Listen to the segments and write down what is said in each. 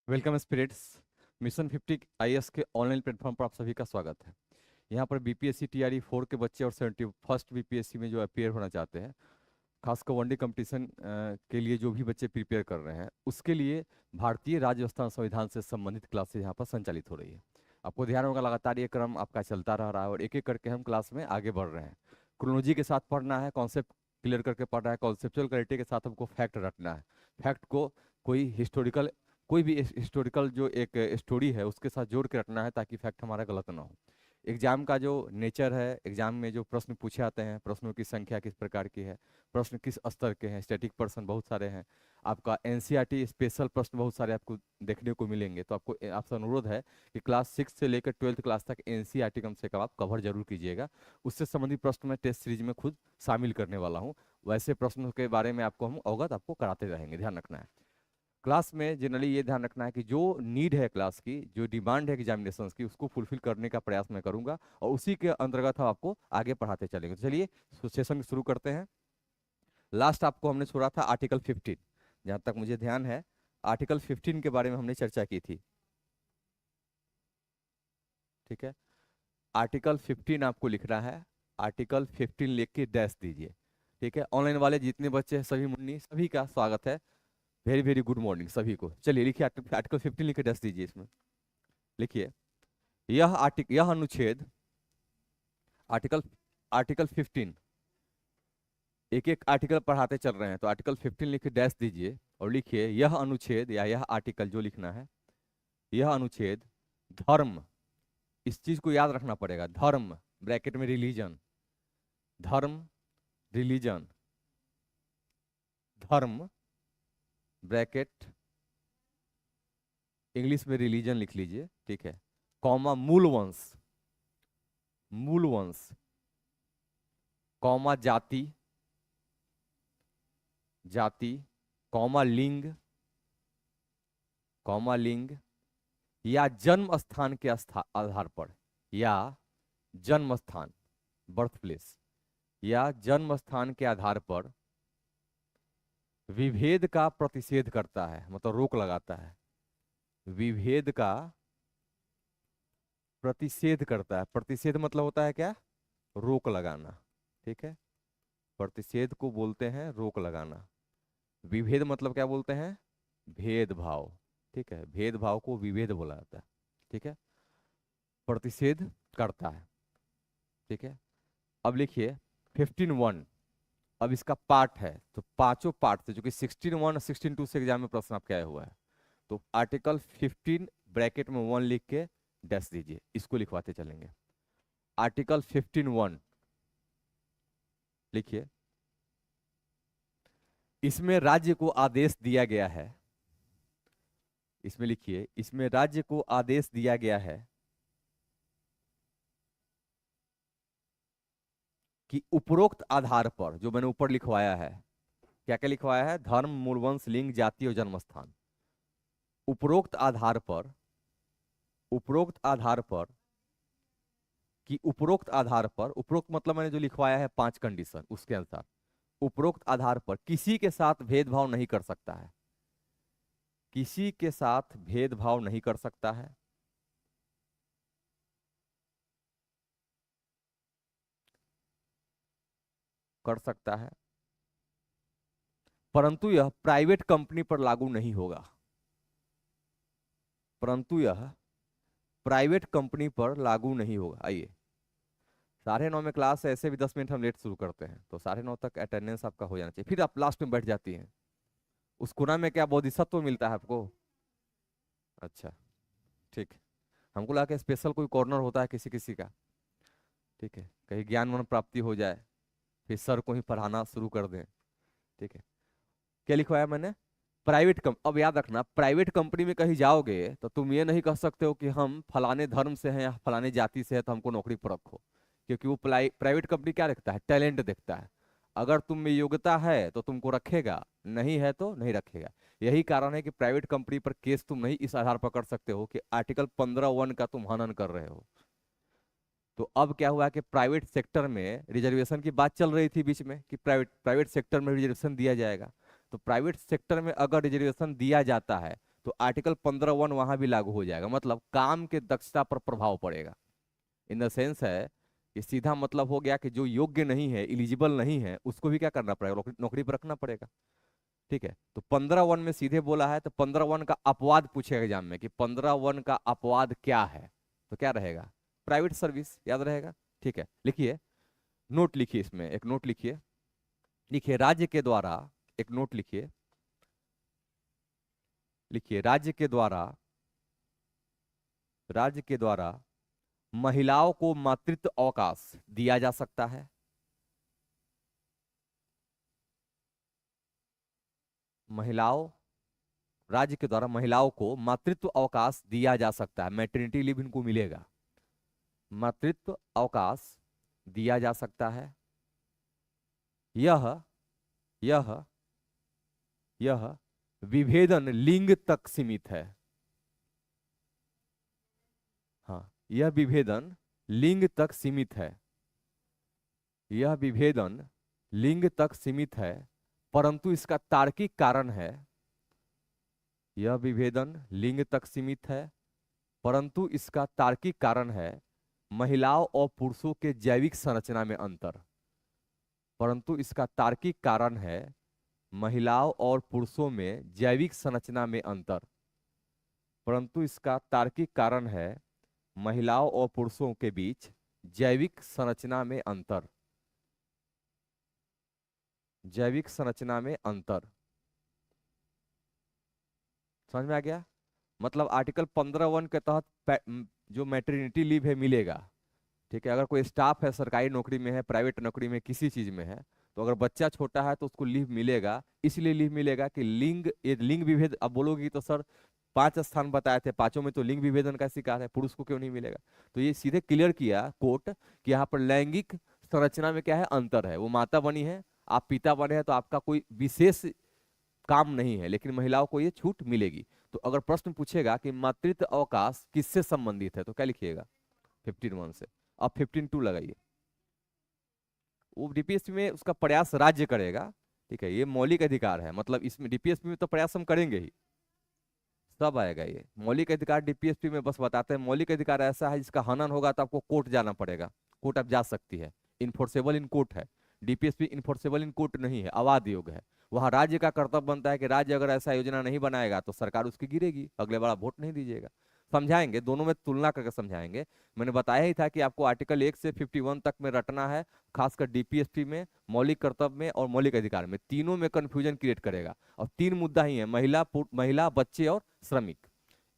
Welcome spirits. Mission 50 IAS के online platform पर आप सभी का स्वागत है। यहाँ पर बीपीएससी टीआरई 4 के बच्चे और 71st बीपीएससी में जो अपियर होना चाहते हैं, खासकर वनडे कंपटीशन के लिए जो भी बच्चे प्रिपेयर कर रहे हैं, उसके लिए भारतीय राज्य व्यवस्था संविधान से संबंधित क्लासेज यहाँ पर संचालित हो रही है। आपको ध्यान होगा, लगातार ये क्रम आपका चलता रह रहा है और एक एक करके हम क्लास में आगे बढ़ रहे हैं। क्रोनोलॉजी के साथ पढ़ना है, कॉन्सेप्ट क्लियर करके पढ़ना है, कॉन्सेप्चुअल क्लैरिटी के साथ हमको फैक्ट रटना है। फैक्ट को कोई भी हिस्टोरिकल जो एक स्टोरी है उसके साथ जोड़ के रखना है, ताकि फैक्ट हमारा गलत ना हो। एग्जाम का जो नेचर है, एग्जाम में जो प्रश्न पूछे आते हैं, प्रश्नों की संख्या किस प्रकार की है, प्रश्न किस स्तर के हैं, स्टैटिक प्रश्न बहुत सारे हैं, आपका एनसीईआरटी स्पेशल प्रश्न बहुत सारे आपको देखने को मिलेंगे। तो आपसे अनुरोध है कि क्लास 6 से लेकर 12th क्लास तक एनसीईआरटी कम से कम आप कवर जरूर कीजिएगा। उससे संबंधित प्रश्न मैं टेस्ट सीरीज में खुद शामिल करने वाला हूँ। वैसे प्रश्नों के बारे में हम अवगत आपको कराते रहेंगे, ध्यान रखना है। क्लास में जनरली ये ध्यान रखना है कि जो नीड है क्लास की, जो डिमांड है एग्जामिनेशंस की, उसको फुलफिल करने का प्रयास मैं करूंगा और उसी के अंतर्गत हम आपको आगे पढ़ाते चलेंगे। तो चलिए सेशन शुरू करते हैं। लास्ट आपको हमने छोड़ा था आर्टिकल 15, जहां तक मुझे ध्यान है आर्टिकल 15 के बारे में हमने चर्चा की थी। ठीक है, आर्टिकल 15 आपको लिखना है। आर्टिकल 15 लिख के डैश दीजिए। ठीक है, ऑनलाइन वाले जितने बच्चे हैं सभी मुन्नी सभी का स्वागत है। वेरी वेरी गुड मॉर्निंग सभी को। चलिए लिखिए, आर्टिकल 15 लिख के डैश दीजिए। इसमें लिखिए यह अनुच्छेद आर्टिकल आर्टिकल 15, एक एक आर्टिकल पढ़ाते चल रहे हैं, तो आर्टिकल 15 लिख के डैश दीजिए और लिखिए यह अनुच्छेद या यह आर्टिकल जो लिखना है, यह अनुच्छेद धर्म, इस चीज को याद रखना पड़ेगा, धर्म ब्रैकेट में रिलीजन, धर्म रिलीजन, धर्म ब्रैकेट इंग्लिश में रिलीजन लिख लीजिए। ठीक है, कॉमा मूल वंश, मूल वंश, कॉमा जाति, जाति, कॉमा लिंग, कॉमा लिंग, या जन्म स्थान के आधार पर, या जन्म स्थान बर्थ प्लेस, या जन्म स्थान के आधार पर विभेद का प्रतिषेध करता है, मतलब रोक लगाता है। विभेद का प्रतिषेध करता है। प्रतिषेध मतलब होता है क्या? रोक लगाना। ठीक है, प्रतिषेध को बोलते हैं रोक लगाना। विभेद मतलब क्या बोलते हैं? भेदभाव। ठीक है, भेदभाव को विभेद बोला जाता है। ठीक है, प्रतिषेध करता है। ठीक है, अब लिखिए 15(1), अब इसका पार्ट है, तो पांचों पार्ट से, जो कि 16(1) और 16(2) से एग्जाम में प्रश्न आपके आया हुआ है, तो आर्टिकल 15 ब्रैकेट में 1 लिख के डैश दीजिए। इसको लिखवाते चलेंगे। आर्टिकल 15(1) लिखिए, इसमें राज्य को आदेश दिया गया है, इसमें लिखिए, इसमें राज्य को आदेश दिया गया है कि उपरोक्त आधार पर, जो मैंने ऊपर लिखवाया है, क्या क्या लिखवाया है? धर्म, मूलवंश, लिंग, जाति और जन्म स्थान। उपरोक्त आधार पर, उपरोक्त आधार पर, कि उपरोक्त आधार पर, उपरोक्त मतलब मैंने जो लिखवाया है 5 कंडीशन, उसके अनुसार उपरोक्त आधार पर किसी के साथ भेदभाव नहीं कर सकता है, किसी के साथ भेदभाव नहीं कर सकता है, कर सकता है, परंतु यह प्राइवेट कंपनी पर लागू नहीं होगा, परंतु यह प्राइवेट कंपनी पर लागू नहीं होगा। आइए, 9:30 में क्लास है, ऐसे भी 10 मिनट हम लेट शुरू करते हैं, तो 9:30 तक अटेंडेंस आपका हो जाना चाहिए। फिर आप लास्ट में बैठ जाती हैं। उस कोना में क्या बोधिसत्व मिलता है आपको? अच्छा, ठीक। हमको लगा कि स्पेशल कोई कॉर्नर होता है किसी किसी का। ठीक है, कहीं ज्ञान मन प्राप्ति हो जाए, फिर सर को ही पढ़ाना शुरू कर दें। ठीक है, क्या लिखवाया मैंने? प्राइवेट अब याद रखना, प्राइवेट कंपनी में कहीं जाओगे तो तुम ये नहीं कह सकते हो कि हम फलाने धर्म से हैं या फलाने जाति से है तो हमको नौकरी पर रखो, क्योंकि वो प्राइवेट कंपनी क्या देखता है? टैलेंट देखता है। अगर तुम में योग्यता है तो तुमको रखेगा, नहीं है तो नहीं रखेगा। यही कारण है कि प्राइवेट कंपनी पर केस तुम नहीं इस आधार पर कर सकते हो कि आर्टिकल 15(1) का तुम हनन कर रहे हो। तो अब क्या हुआ कि प्राइवेट सेक्टर में रिजर्वेशन की बात चल रही थी बीच में कि प्राइवेट सेक्टर में रिजर्वेशन दिया जाएगा। तो प्राइवेट सेक्टर में अगर रिजर्वेशन दिया जाता है तो आर्टिकल 15(1) वहां भी लागू हो जाएगा, मतलब काम के दक्षता पर प्रभाव पड़ेगा। इन द सेंस है कि सीधा मतलब हो गया कि जो योग्य नहीं है, इलिजिबल नहीं है, उसको भी क्या करना पड़ेगा, नौकरी पर रखना पड़ेगा। ठीक है, तो 15(1) में सीधे बोला है, तो 15(1) का अपवाद पूछेगा एग्जाम में कि 15(1) का अपवाद क्या है, तो क्या रहेगा, प्राइवेट सर्विस, याद रहेगा। ठीक है, लिखिए, नोट लिखिए, इसमें एक नोट लिखिए, लिखिए राज्य के द्वारा, एक नोट लिखिए, लिखिए राज्य के द्वारा महिलाओं को मातृत्व अवकाश दिया जा सकता है। महिलाओं, राज्य के द्वारा महिलाओं को मातृत्व अवकाश दिया जा सकता है, मैटरनिटी लीव इनको मिलेगा, मातृत्व अवकाश दिया जा सकता है। यह यह यह विभेदन लिंग तक सीमित है। हाँ, यह विभेदन लिंग तक सीमित है, यह विभेदन लिंग तक सीमित है, परंतु इसका तार्किक कारण है, यह विभेदन लिंग तक सीमित है, परंतु इसका तार्किक कारण है महिलाओं और पुरुषों के जैविक संरचना में अंतर, परंतु इसका तार्किक कारण है महिलाओं और पुरुषों में जैविक संरचना में अंतर, परंतु इसका तार्किक कारण है महिलाओं और पुरुषों के बीच जैविक संरचना में अंतर, जैविक संरचना में अंतर। समझ में आ गया, मतलब आर्टिकल 15(1) के तहत जो मैटरनिटी लीव है मिलेगा। ठीक है, अगर कोई स्टाफ है, सरकारी नौकरी में है, प्राइवेट नौकरी में, किसी चीज में है, तो अगर बच्चा छोटा है तो उसको लीव मिलेगा, इसलिए लीव मिलेगा कि लिंग, ये लिंग विभेद, अब बोलोगी तो सर 5 स्थान बताए थे, पांचों में तो लिंग विभेदन का शिकार है, पुरुष को क्यों नहीं मिलेगा। तो ये सीधे क्लियर किया कोर्ट कि यहाँ पर लैंगिक संरचना में क्या है, अंतर है। वो माता बनी है, आप पिता बने हैं, तो आपका कोई विशेष काम नहीं है, लेकिन महिलाओं को ये छूट मिलेगी। तो अगर प्रश्न पूछेगा कि मातृत्व अवकाश किससे संबंधित है, तो क्या लिखिएगा, 15(1) से। अब 15(2) लगाइए, वो डीपीएसपी में उसका प्रयास राज्य करेगा। ठीक है, ये मौलिक अधिकार है, मतलब इसमें डीपीएसपी में तो प्रयास हम करेंगे ही, सब आएगा। ये मौलिक अधिकार डीपीएसपी में बस बताते हैं, मौलिक अधिकार ऐसा है जिसका हनन होगा तो आपको कोर्ट जाना पड़ेगा, कोर्ट आप जा सकती है, इन्फोर्सेबल इन कोर्ट है। डीपीएसपी इन्फोर्सेबल इन कोर्ट नहीं है, अवाद योग्य है। वहां राज्य का कर्तव्य बनता है कि राज्य अगर ऐसा योजना नहीं बनाएगा तो सरकार उसकी गिरेगी, अगले बार आप वोट नहीं दीजिएगा। समझाएंगे, दोनों में तुलना करके समझाएंगे। मैंने बताया ही था कि आपको आर्टिकल 1 से 51 तक में रटना है, खासकर डीपीएसपी में, मौलिक कर्तव्य में और मौलिक अधिकार में, तीनों में कंफ्यूजन क्रिएट करेगा। और 3 मुद्दा ही है, महिला, बच्चे और श्रमिक,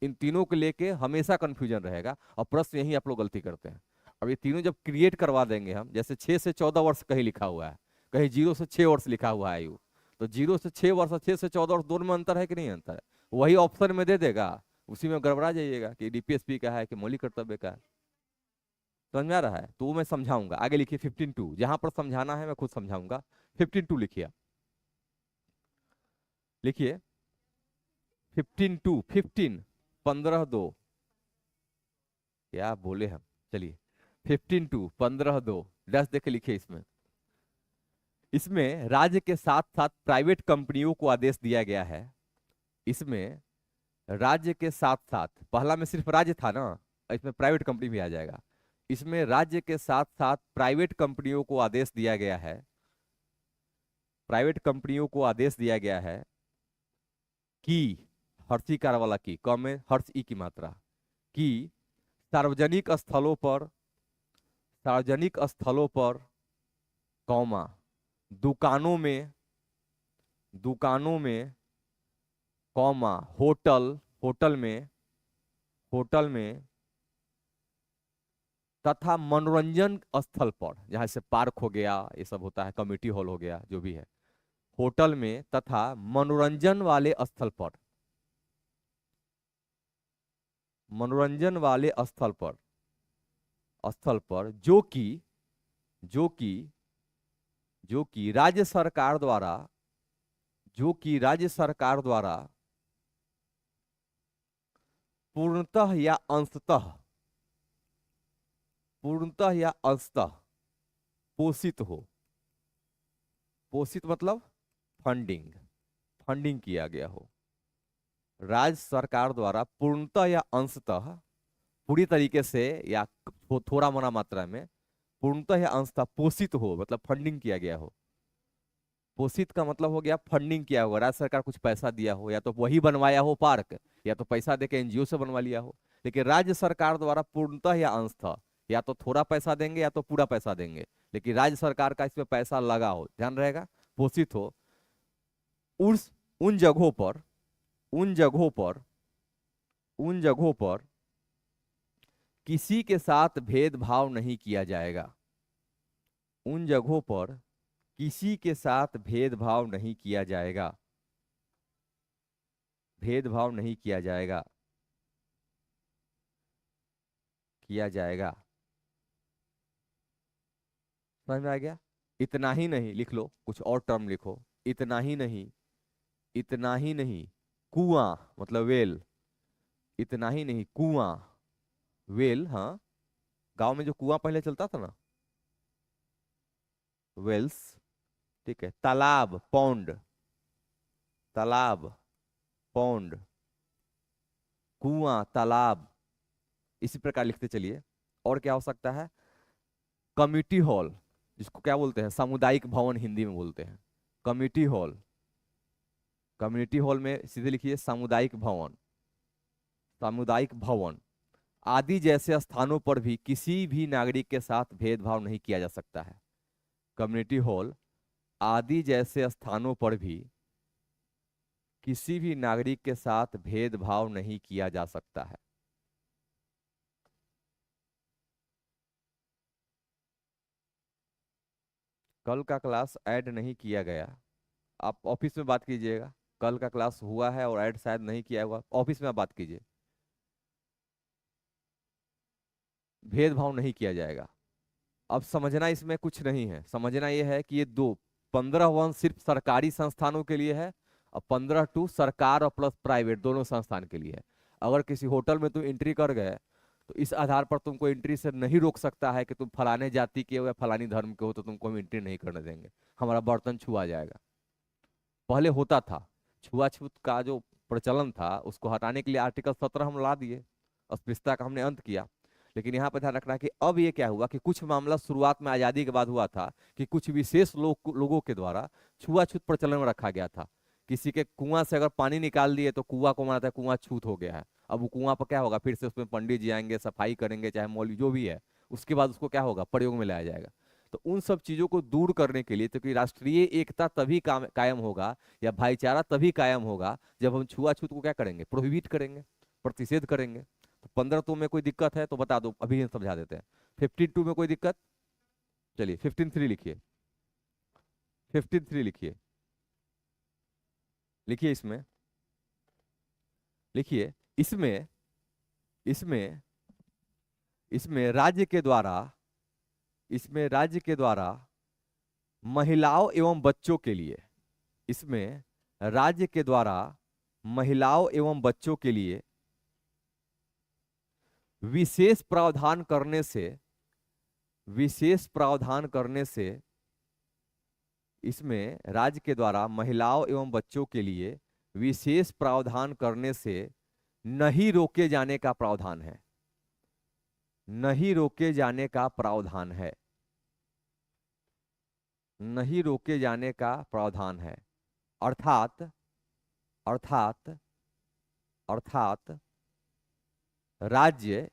इन तीनों को लेके हमेशा कंफ्यूजन रहेगा, और प्रश्न यही आप लोग गलती करते हैं। अब ये तीनों जब क्रिएट करवा देंगे हम, जैसे 6 से 14 वर्ष कहीं लिखा हुआ है, कहीं 0 से 6 वर्ष लिखा हुआ है आयु, तो 0 से 6 वर्ष और 6 से 14 वर्ष दोनों में अंतर है कि नहीं अंतर है, वही ऑप्शन में दे देगा, उसी में गड़बड़ा जाइएगा कि डीपीएसपी का है कि मौलिक कर्तव्य का है। समझ में आ रहा है, तो वो मैं समझाऊंगा। आगे लिखिए 15(2), जहां पर समझाना है मैं खुद समझाऊंगा। 15(2) लिखिए, लिखिए 15(2), 15(2), क्या बोले हम, चलिए 15(2), 15(2) डैश देके लिखिए। इसमें इसमें राज्य के साथ साथ प्राइवेट कंपनियों को आदेश दिया गया है, इसमें राज्य के साथ साथ, पहला में सिर्फ राज्य था ना, इसमें प्राइवेट कंपनी भी आ जाएगा। इसमें राज्य के साथ साथ प्राइवेट कंपनियों को आदेश दिया गया है, प्राइवेट कंपनियों को आदेश दिया गया है कि, हर्षिकार वाला की, कम में हर्ष ई की मात्रा, कि सार्वजनिक स्थलों पर, सार्वजनिक स्थलों पर, कौमा, दुकानों में, दुकानों में, कौमा, होटल, होटल में, होटल में, तथा मनोरंजन स्थल पर, जहां से पार्क हो गया, ये सब होता है, कम्युनिटी हॉल हो गया, जो भी है, होटल में तथा मनोरंजन वाले स्थल पर, मनोरंजन वाले स्थल पर, स्थल पर, जो कि, जो कि, जो कि राज्य सरकार द्वारा, जो कि राज्य सरकार द्वारा पूर्णतः या अंशतः, पूर्णतः या अंशतः पोषित हो, पोषित मतलब फंडिंग, फंडिंग किया गया हो, राज्य सरकार द्वारा पूर्णतः या अंशतः, पूरी तरीके से या थोड़ा मोड़ा मात्रा में, पूर्णतः या अंशतः पोषित हो, मतलब फंडिंग किया गया हो। पोषित का मतलब हो गया फंडिंग किया होगा, राज्य सरकार कुछ पैसा दिया हो, या तो वही बनवाया हो पार्क, या तो पैसा देके एनजीओ से बनवा लिया हो। लेकिन राज्य सरकार द्वारा पूर्णतः या अंशतः, या तो थोड़ा पैसा देंगे या तो पूरा पैसा देंगे, लेकिन राज्य सरकार का इसमें पैसा लगा हो, ध्यान रहेगा, पोषित हो। उस उन जगहों पर उन जगहों पर उन जगहों पर किसी के साथ भेदभाव नहीं किया जाएगा। उन जगहों पर किसी के साथ भेदभाव नहीं किया जाएगा। भेदभाव नहीं किया जाएगा। किया जाएगा। समझ में आ गया? इतना ही नहीं, लिख लो कुछ और टर्म लिखो। इतना ही नहीं, इतना ही नहीं, कुआं मतलब वेल। इतना ही नहीं, कुआं, वेल, हाँ, गांव में जो कुआं पहले चलता था ना, वेल्स, ठीक है। तालाब, पौंड, तालाब, पौंड, कुआं, तालाब, इसी प्रकार लिखते चलिए। और क्या हो सकता है? कम्युनिटी हॉल, जिसको क्या बोलते हैं, सामुदायिक भवन हिंदी में बोलते हैं, कम्युनिटी हॉल। कम्युनिटी हॉल में सीधे लिखिए सामुदायिक भवन, सामुदायिक भवन आदि जैसे स्थानों पर भी किसी भी नागरिक के साथ भेदभाव नहीं किया जा सकता है। कम्युनिटी हॉल आदि जैसे स्थानों पर भी किसी भी नागरिक के साथ भेदभाव नहीं किया जा सकता है। कल का क्लास ऐड नहीं किया गया, आप ऑफिस में बात कीजिएगा। कल का क्लास हुआ है और ऐड शायद नहीं किया हुआ, ऑफिस में आप बात कीजिए। भेदभाव नहीं किया जाएगा। अब समझना इसमें कुछ नहीं है, समझना यह है कि ये 15 सिर्फ सरकारी संस्थानों के लिए है, और 15 सरकार और प्लस प्राइवेट दोनों संस्थान के लिए है। अगर किसी होटल में तुम एंट्री कर गए तो इस आधार पर तुमको एंट्री से नहीं रोक सकता है कि तुम फलाने जाति के हो या फलानी धर्म के हो तो तुमको हम एंट्री नहीं करने देंगे, हमारा बर्तन छुआ जाएगा। पहले होता था, छुआछूत का जो प्रचलन था उसको हटाने के लिए आर्टिकल 17 हम ला दिए, अस्पृश्यता का हमने अंत किया। लेकिन यहाँ पर ध्यान रखना है कि अब ये क्या हुआ कि कुछ मामला शुरुआत में आजादी के बाद हुआ था कि कुछ विशेष लोगों के द्वारा छुआछूत प्रचलन में रखा गया था। किसी के कुआं से अगर पानी निकाल दिए तो कुआं को माना था कुआं छूत हो गया है। अब वो कुआं पर क्या होगा, फिर से उसमें पंडित जी आएंगे, सफाई करेंगे, चाहे मौलवी जो भी है, उसके बाद उसको क्या होगा, प्रयोग में लाया जाएगा। तो उन सब चीजों को दूर करने के लिए, क्योंकि राष्ट्रीय एकता तभी कायम होगा या भाईचारा तभी कायम होगा जब हम छुआछूत को क्या करेंगे, प्रोहिबिट करेंगे, प्रतिषेध करेंगे। तो 15 में कोई दिक्कत है तो बता दो, अभी हम समझा देते हैं। 15 में कोई दिक्कत? चलिए 15 लिखिए, 15 लिखिए, लिखिए इसमें, लिखिए इसमें, इसमें इसमें राज्य के द्वारा, इसमें राज्य के द्वारा महिलाओं एवं बच्चों के लिए, इसमें राज्य के द्वारा महिलाओं एवं बच्चों के लिए विशेष प्रावधान करने से, विशेष प्रावधान करने से, इसमें राज्य के द्वारा महिलाओं एवं बच्चों के लिए विशेष प्रावधान करने से नहीं रोके जाने का प्रावधान है। नहीं रोके जाने का प्रावधान है। नहीं रोके जाने का प्रावधान है। अर्थात, अर्थात, अर्थात राज्य,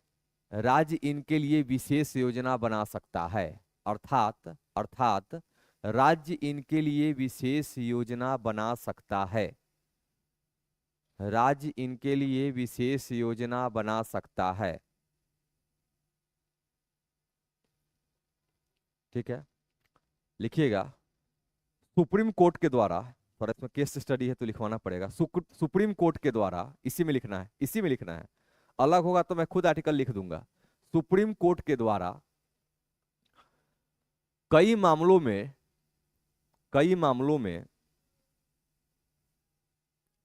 राज्य इनके लिए विशेष योजना बना सकता है। अर्थात, अर्थात राज्य इनके लिए विशेष योजना बना सकता है। राज्य इनके लिए विशेष योजना बना सकता है। ठीक है, लिखिएगा सुप्रीम कोर्ट के द्वारा, थोड़ा इसमें केस स्टडी है तो लिखवाना पड़ेगा। सुप्रीम कोर्ट के द्वारा, इसी में लिखना है, इसी में लिखना है, अलग होगा तो मैं खुद आर्टिकल लिख दूंगा। सुप्रीम कोर्ट के द्वारा कई मामलों में, कई मामलों में,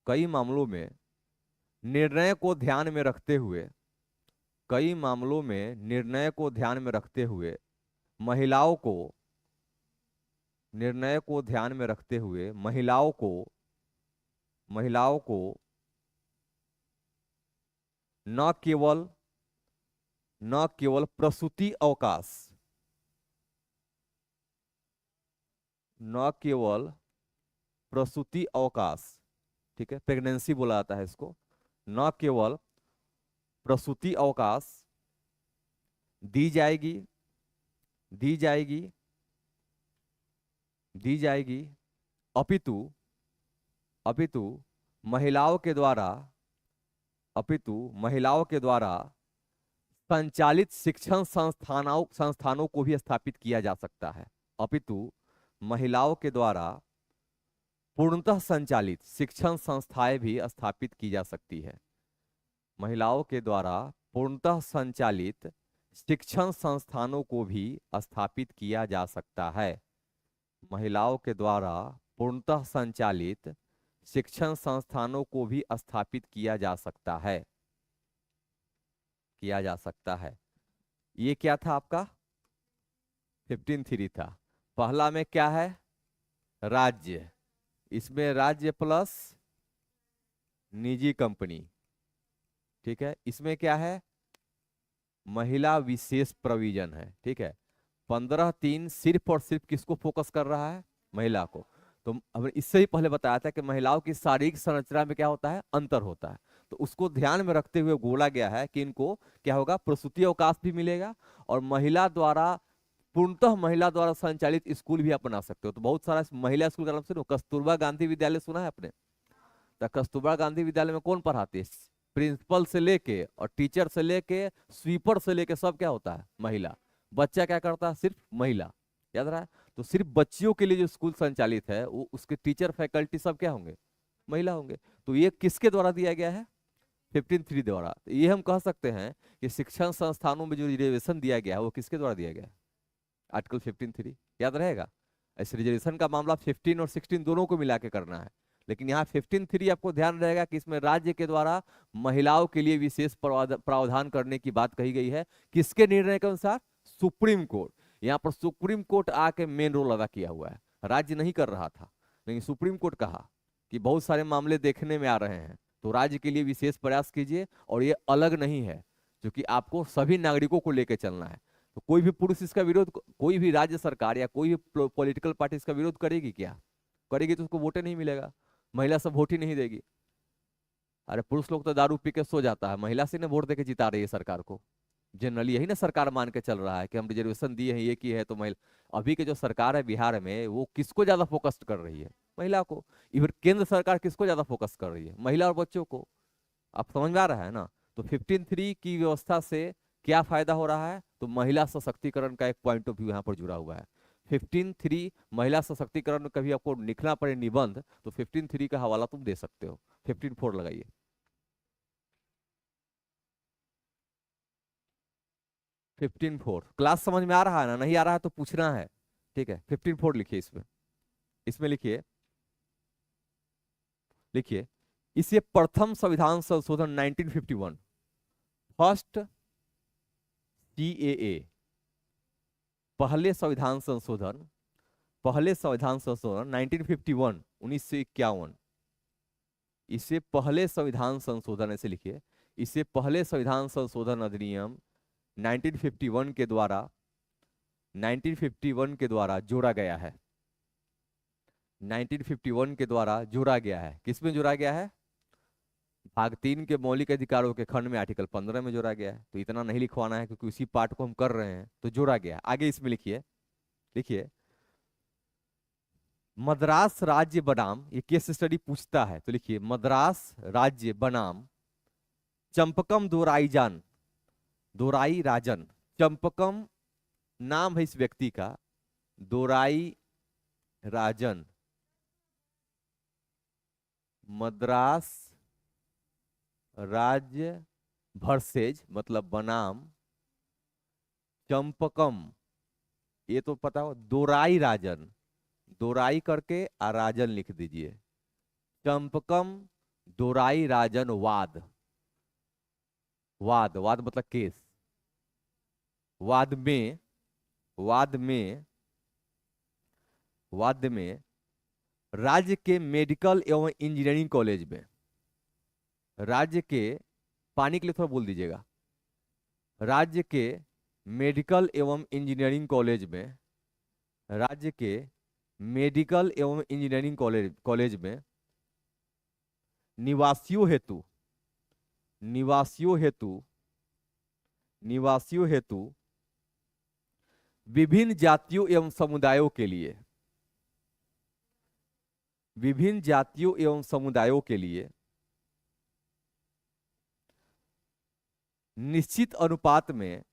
कई मामलों में निर्णय को ध्यान में रखते हुए, कई मामलों में निर्णय को ध्यान में रखते हुए महिलाओं को, निर्णय को ध्यान में रखते हुए महिलाओं को, महिलाओं को न केवल प्रसूति अवकाश, न केवल प्रसूति अवकाश, ठीक है, प्रेगनेंसी बोला जाता है इसको, न केवल प्रसूति अवकाश दी जाएगी दी जाएगी दी जाएगी अपितु अपितु महिलाओं के द्वारा अपितु महिलाओं के द्वारा संचालित शिक्षण संस्थानों को भी स्थापित किया जा सकता है। अपितु महिलाओं के द्वारा पूर्णतः संचालित शिक्षण संस्थाएं भी स्थापित की जा सकती है। महिलाओं के द्वारा पूर्णतः संचालित शिक्षण संस्थानों को भी स्थापित किया जा सकता है। महिलाओं के द्वारा पूर्णतः संचालित शिक्षण संस्थानों को भी स्थापित किया जा सकता है। ये क्या था आपका 15(3) था। पहला में क्या है, राज्य, इसमें राज्य प्लस निजी कंपनी, ठीक है। इसमें क्या है, महिला विशेष प्रोविजन है, ठीक है। 15(3) सिर्फ और सिर्फ किसको फोकस कर रहा है, महिला को। तो हमने इससे ही पहले बताया था कि महिलाओं की शारीरिक संरचना में क्या होता है, अंतर होता है। तो उसको ध्यान में रखते हुए बोला गया है कि इनको क्या होगा, प्रसूति अवकाश भी मिलेगा और पूर्णतः महिला द्वारा संचालित स्कूल भी आप बना सकते हो। तो बहुत सारा महिला स्कूल का नाम सुनो, कस्तूरबा गांधी विद्यालय सुना है आपने? तो कस्तूरबा गांधी विद्यालय में कौन पढ़ाते हैं, प्रिंसिपल से लेके और टीचर से लेके स्वीपर से लेके सब क्या होता है, महिला। बच्चा क्या करता है, सिर्फ महिला, याद रहा है। तो सिर्फ बच्चियों के लिए जो स्कूल संचालित है वो उसके टीचर फैकल्टी सब क्या होंगे, महिला होंगे। तो ये किसके द्वारा दिया गया है, 15(3) द्वारा। तो ये हम कह सकते हैं कि शिक्षण संस्थानों में जो रिजर्वेशन दिया गया है वो किसके द्वारा दिया गया है, आर्टिकल 15(3), याद रहेगा। इस रिजर्वेशन का मामला 15 और 16 दोनों को मिला के करना है, लेकिन यहाँ 15(3) आपको ध्यान रहेगा कि इसमें राज्य के द्वारा महिलाओं के लिए विशेष प्रावधान करने की बात कही गई है। किसके निर्णय के अनुसार, सुप्रीम कोर्ट। यहाँ पर सुप्रीम कोर्ट आके मेन रोल अदा किया हुआ है, राज्य नहीं कर रहा था, लेकिन सुप्रीम कोर्ट कहा कि बहुत सारे मामले देखने में आ रहे हैं तो राज्य के लिए विशेष प्रयास कीजिए, और ये अलग नहीं है क्योंकि आपको सभी नागरिकों को लेकर चलना है। तो कोई भी पुरुष इसका विरोध, कोई भी राज्य सरकार या कोई भी पॉलिटिकल पार्टी इसका विरोध करेगी क्या, करेगी तो उसको वोटे नहीं मिलेगा, महिला सब वोट ही नहीं देगी। अरे पुरुष लोग तो दारू पी के सो जाता है, महिला से ना वोट देके जिता रही है सरकार को। जनरली यही ना सरकार मान के चल रहा है कि हम रिजर्वेशन दिए हैं, ये की है तो महिला। अभी के जो सरकार है बिहार में वो किसको ज्यादा फोकस कर रही है, महिला को। इवन केंद्र सरकार किसको ज्यादा फोकस कर रही है, महिला और बच्चों को। आप समझ में आ रहा है ना। तो 15(3) की व्यवस्था से क्या फायदा हो रहा है, तो महिला सशक्तिकरण का एक पॉइंट ऑफ व्यू यहाँ पर जुड़ा हुआ है। 15(3) महिला सशक्तिकरण में कभी आपको लिखना पड़े निबंध तो 15(3) का हवाला तुम दे सकते हो। 15(4) लगाइए। 15(4) क्लास समझ में आ रहा है ना, नहीं आ रहा है तो पूछना है, ठीक है। 15(4) लिखिए, इसमें इसमें लिखिए लिखिए इसे प्रथम संविधान संशोधन 1951, फर्स्ट CAA, पहले संविधान संशोधन 1951, 1951। इसे पहले संविधान संशोधन ऐसे लिखिए, इसे पहले संविधान संशोधन अधिनियम 1951 के द्वारा जोड़ा गया है। 1951 के द्वारा जोड़ा गया है। किसमें जोड़ा गया है, भाग 3 के मौलिक अधिकारों के खंड में आर्टिकल 15 में जोड़ा गया है। तो इतना नहीं लिखवाना है क्योंकि उसी पार्ट को हम कर रहे हैं, तो जोड़ा गया है। आगे इसमें लिखिए लिखिए मद्रास राज्य बनाम, ये केस स्टडी पूछता है, तो लिखिए मद्रास राज्य बनाम चंपकम दोराई राजन। चंपकम नाम है इस व्यक्ति का, दोराई राजन। मद्रास राज्य वर्सेज मतलब बनाम चंपकम, ये तो पता हो, दोराई राजन, दोराई करके राजन लिख दीजिए। चंपकम दोराई राजन वाद, वाद मतलब केस। वाद में वाद में वाद में राज्य के मेडिकल एवं इंजीनियरिंग कॉलेज में, राज्य के पानी के लिए थोड़ा बोल दीजिएगा। राज्य के मेडिकल एवं इंजीनियरिंग कॉलेज में, राज्य के मेडिकल एवं इंजीनियरिंग कॉलेज में निवासियों हेतु, निवासियों हेतु, निवासियों हेतु विभिन्न जातियों एवं समुदायों के लिए, विभिन्न जातियों एवं समुदायों के लिए निश्चित अनुपात में,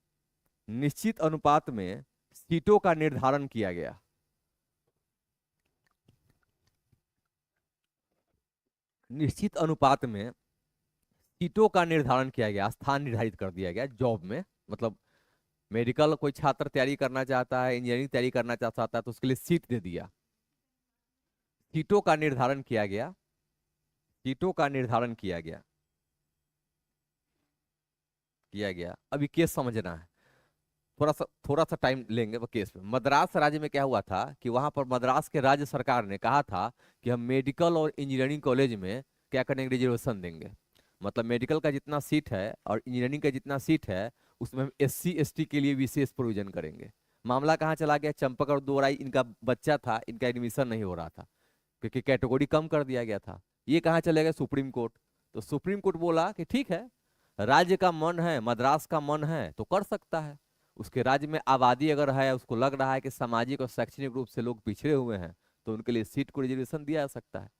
निश्चित अनुपात में सीटों का निर्धारण किया गया। निश्चित अनुपात में सीटों का निर्धारण किया गया, स्थान निर्धारित कर दिया गया जॉब में। मतलब मेडिकल कोई छात्र तैयारी करना चाहता है, इंजीनियरिंग तैयारी करना चाहता है, तो उसके लिए सीट दे दिया। सीटों का निर्धारण किया गया, सीटों का निर्धारण किया गया, किया गया। अभी केस समझना है, थोड़ा सा टाइम लेंगे वो केस में। मद्रास राज्य में क्या हुआ था कि वहां पर मद्रास के राज्य सरकार ने कहा था कि हम मेडिकल और इंजीनियरिंग कॉलेज में क्या करेंगे, रिजर्वेशन देंगे। मतलब मेडिकल का जितना सीट है और इंजीनियरिंग का जितना सीट है उसमें हम SC ST के लिए विशेष प्रोविजन करेंगे। मामला कहाँ चला गया, चंपक और दोराई, इनका बच्चा था, इनका एडमिशन नहीं हो रहा था क्योंकि कैटेगरी कम कर दिया गया था। ये कहाँ चले गए, सुप्रीम कोर्ट। तो सुप्रीम कोर्ट बोला कि ठीक है, राज्य का मन है, मद्रास का मन है तो कर सकता है। उसके राज्य में आबादी अगर है, उसको लग रहा है कि सामाजिक और शैक्षणिक रूप से लोग पिछड़े हुए हैं, तो उनके लिए सीट को रिजर्वेशन दिया जा सकता है।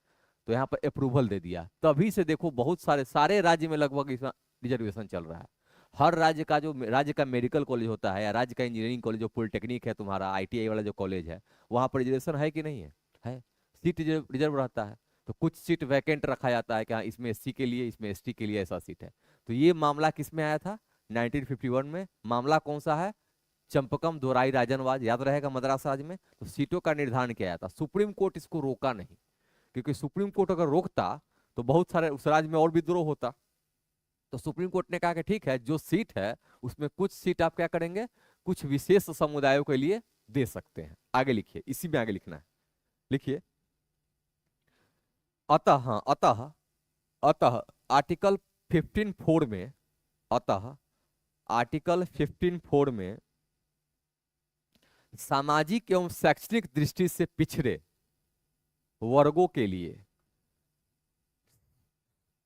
तो यहाँ पर अप्रूवल दे दिया। तभी से देखो बहुत सारे राज्य में लगभग इसमें रिजर्वेशन चल रहा है। हर राज्य का जो राज्य का मेडिकल कॉलेज होता है या राज्य का इंजीनियरिंग कॉलेज, जो पॉलिटेक्निक है तुम्हारा, ITI वाला जो कॉलेज है, वहां पर रिजर्वेशन है कि नहीं है? है। सीट रिजर्व रहता है। तो कुछ सीट वैकेंट रखा जाता है कि हाँ इसमें SC के लिए, इसमें ST के लिए ऐसा सीट है। तो ये मामला किस में आया था, 1951 में। मामला कौन सा है, चंपकम दोराई राजनवाज, याद रहेगा मद्रास राज्य में। तो सीटों का निर्धारण किया था, सुप्रीम कोर्ट इसको रोका नहीं, क्योंकि सुप्रीम कोर्ट अगर रोकता तो बहुत सारे उस राज्य में और विद्रोह होता। तो सुप्रीम कोर्ट ने कहा कि ठीक है, जो सीट है उसमें कुछ सीट आप क्या करेंगे, कुछ विशेष समुदायों के लिए दे सकते हैं। आगे लिखिए, इसी में आगे लिखना है, लिखिए। अतः, हाँ, अतः, अतः आर्टिकल 15(4) में, अतः आर्टिकल 15(4) में सामाजिक एवं शैक्षणिक दृष्टि से पिछड़े वर्गों के लिए,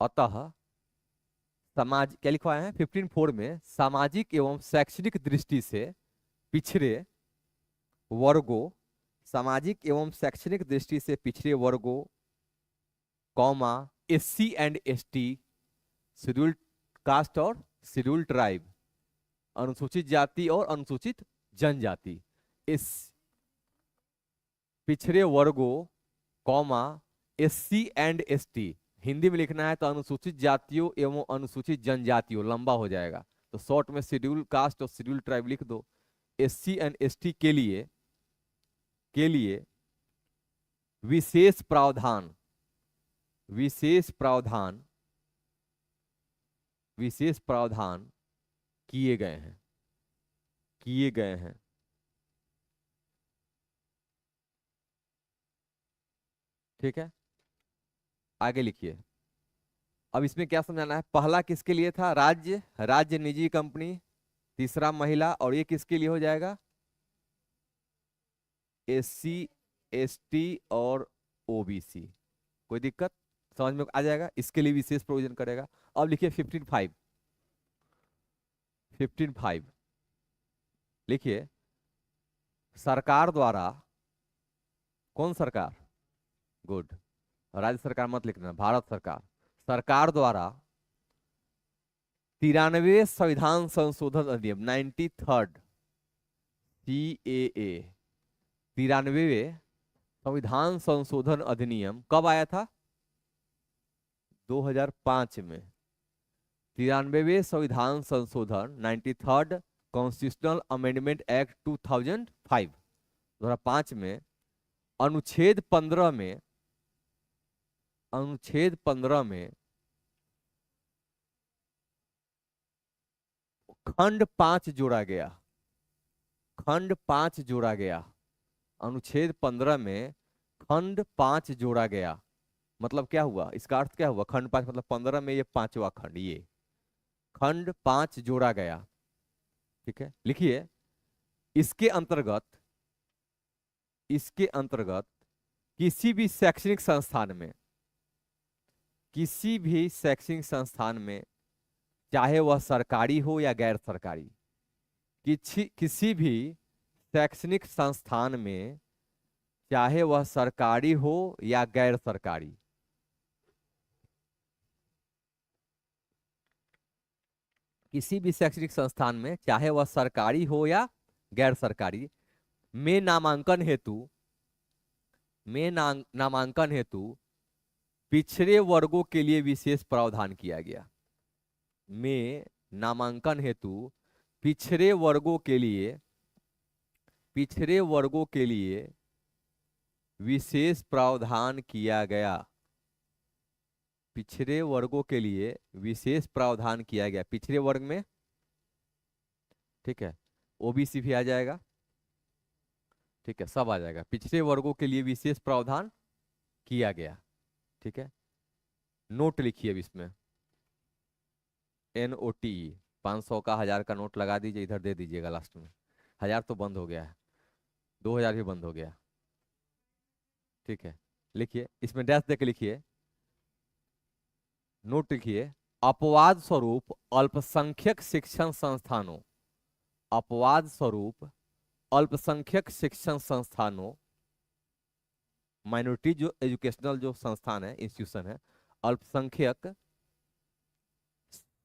अतः समाज क्या लिखवाए हैं 15(4) में, सामाजिक एवं शैक्षणिक दृष्टि से पिछड़े वर्गों, सामाजिक एवं शैक्षणिक दृष्टि से पिछड़े वर्गों, comma SC and ST, scheduled caste और शेड्यूल्ड ट्राइब, अनुसूचित जाति और अनुसूचित जनजाति, इस पिछड़े वर्गों, comma SC and ST, Hindi में लिखना है तो अनुसूचित जातियों एवं अनुसूचित जनजातियों, लंबा हो जाएगा तो शॉर्ट में शेड्यूल कास्ट और शेड्यूल ट्राइब लिख दो। SC एंड ST के लिए, के लिए विशेष प्रावधान, विशेष प्रावधान, विशेष प्रावधान किए गए हैं, किए गए हैं। ठीक है, आगे लिखिए। अब इसमें क्या समझाना है, पहला किसके लिए था, राज्य, राज्य निजी कंपनी, तीसरा महिला, और ये किसके लिए हो जाएगा, SC ST और OBC। कोई दिक्कत, समझ में आ जाएगा, इसके लिए विशेष प्रोविजन करेगा। अब लिखिए 15(5), 15(5) लिखिए। सरकार द्वारा, कौन सरकार, गुड, राज्य सरकार मत लिखना, भारत सरकार, सरकार द्वारा 93वें संविधान संशोधन अधिनियम, 93rd CAA, 93वें संविधान संशोधन अधिनियम कब आया था, 2005 में। 93वें संविधान संशोधन, 93rd कॉन्स्टिट्यूशनल अमेंडमेंट एक्ट 2005 में अनुच्छेद 15 में, अनुच्छेद 15 में खंड 5 जोड़ा गया, खंड 5 जोड़ा गया, अनुच्छेद 15 में खंड 5 जोड़ा गया। मतलब क्या हुआ, इसका अर्थ क्या हुआ, खंड 5 मतलब 15 में ये पांचवा खंड, ये खंड 5 जोड़ा गया। ठीक है, लिखिए, इसके अंतर्गत किसी भी शैक्षणिक संस्थान में, किसी भी शैक्षणिक संस्थान में, चाहे वह सरकारी हो या गैर सरकारी, किसी भी शैक्षणिक संस्थान में, चाहे वह सरकारी हो या गैर सरकारी, किसी भी शैक्षणिक संस्थान में, चाहे वह सरकारी हो या गैर सरकारी, में नामांकन हेतु पिछड़े वर्गों के लिए विशेष प्रावधान किया गया। में नामांकन हेतु पिछड़े वर्गों के लिए विशेष प्रावधान किया गया। पिछड़े वर्गों के लिए विशेष प्रावधान किया गया। पिछड़े वर्ग में, ठीक है, ओबीसी भी आ जाएगा, ठीक है, सब आ जाएगा। पिछड़े वर्गों के लिए विशेष प्रावधान किया गया। ठीक है, नोट लिखिए अब इसमें, NOT 500 का 1000 का नोट लगा दीजिए, इधर दे दीजिएगा लास्ट में। 1000 तो बंद हो गया है, 2000 भी बंद हो गया। ठीक है, लिखिए, इसमें डैश देके लिखिए, नोट लिखिए, अपवाद स्वरूप अल्पसंख्यक शिक्षण संस्थानों, अपवाद स्वरूप अल्पसंख्यक शिक्षण संस्थानों, माइनॉरिटी जो एजुकेशनल जो संस्थान है, इंस्टीट्यूशन है, अल्पसंख्यक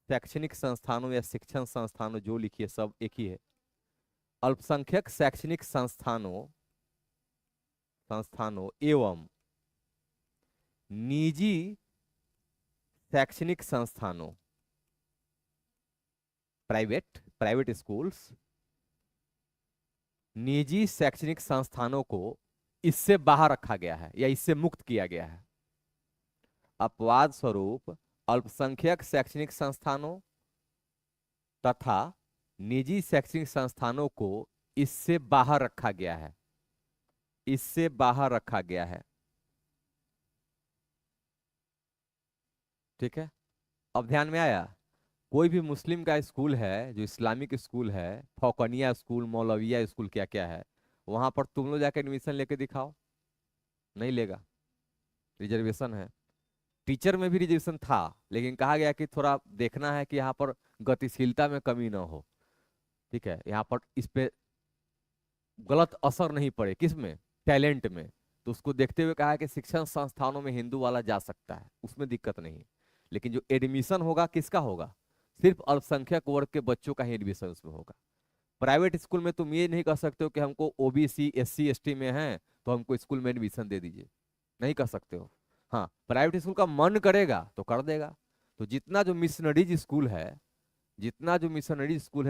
शैक्षणिक संस्थानों या शिक्षण संस्थानों, जो लिखिए सब एक ही है, अल्पसंख्यक शैक्षणिक संस्थानों एवं निजी शैक्षणिक संस्थानों, प्राइवेट स्कूल्स, निजी शैक्षणिक संस्थानों को इससे बाहर रखा गया है या इससे मुक्त किया गया है। अपवाद स्वरूप अल्पसंख्यक शैक्षणिक संस्थानों तथा निजी शैक्षणिक संस्थानों को इससे बाहर रखा गया है, इससे बाहर रखा गया है। ठीक है, अब ध्यान में आया? कोई भी मुस्लिम का स्कूल है जो इस्लामिक स्कूल है, फौकनिया स्कूल, मौलविया स्कूल, क्या क्या है, वहां पर तुम लोग जाकर एडमिशन लेके दिखाओ, नहीं लेगा, रिजर्वेशन है। टीचर में भी रिजर्वेशन था, लेकिन कहा गया कि थोड़ा देखना है कि यहाँ पर गतिशीलता में कमी ना हो। ठीक है, यहाँ पर इस पे गलत असर नहीं पड़े, किसमें, टैलेंट में। तो उसको देखते हुए कहा कि शिक्षण संस्थानों में हिंदू वाला जा सकता है, उसमें दिक्कत नहीं। लेकिन जो एडमिशन होगा किसका होगा, सिर्फ अल्पसंख्यक वर्ग के बच्चों का ही एडमिशन उसमें होगा। प्राइवेट स्कूल में तुम ये नहीं कह सकते हो कि हमको ओबीसी SC ST में है तो हमको स्कूल में एडमिशन दे दीजिए, नहीं कर सकते हो। हाँ, प्राइवेट स्कूल का मन करेगा तो कर देगा। तो जितना जो मिशनरीज स्कूल है,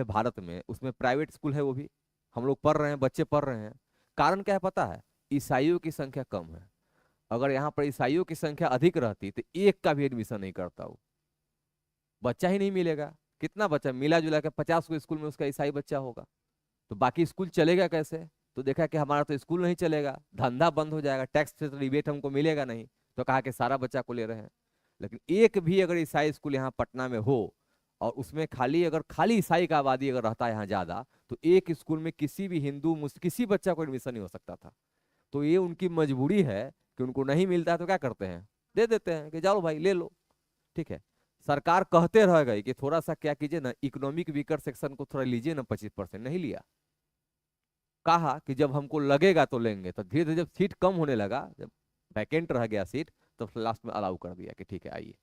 भारत में, उसमें प्राइवेट स्कूल है, वो भी हम लोग पढ़ रहे हैं, बच्चे पढ़ रहे हैं। कारण क्या है पता है? ईसाइयों की संख्या कम है। अगर यहाँ पर ईसाइयों की संख्या अधिक रहती तो एक का भी एडमिशन नहीं करता, वो बच्चा ही नहीं मिलेगा। कितना बच्चा मिला जुला के 50 को स्कूल में उसका ईसाई बच्चा होगा, तो बाकी स्कूल चलेगा कैसे? तो देखा कि हमारा तो स्कूल नहीं चलेगा, धंधा बंद हो जाएगा, टैक्स से रिबेट हमको मिलेगा नहीं, तो कहा कि सारा बच्चा को ले रहे हैं। लेकिन एक भी अगर ईसाई स्कूल यहाँ पटना में हो और उसमें खाली ईसाई का आबादी अगर रहता है यहाँ ज्यादा, तो एक स्कूल में किसी भी हिंदू किसी बच्चा को एडमिशन नहीं हो सकता था। तो ये उनकी मजबूरी है कि उनको नहीं मिलता है तो क्या करते हैं, दे देते हैं कि जाओ भाई ले लो। ठीक है, सरकार कहते रह गई कि थोड़ा सा क्या कीजिए ना, इकोनॉमिक वीकर सेक्शन को थोड़ा लीजिए ना, 25%, नहीं लिया। कहा कि जब हमको लगेगा तो लेंगे। तो धीरे धीरे जब सीट कम होने लगा, जब वैकेंट रह गया सीट, तो लास्ट में अलाउ कर दिया कि ठीक है आइए।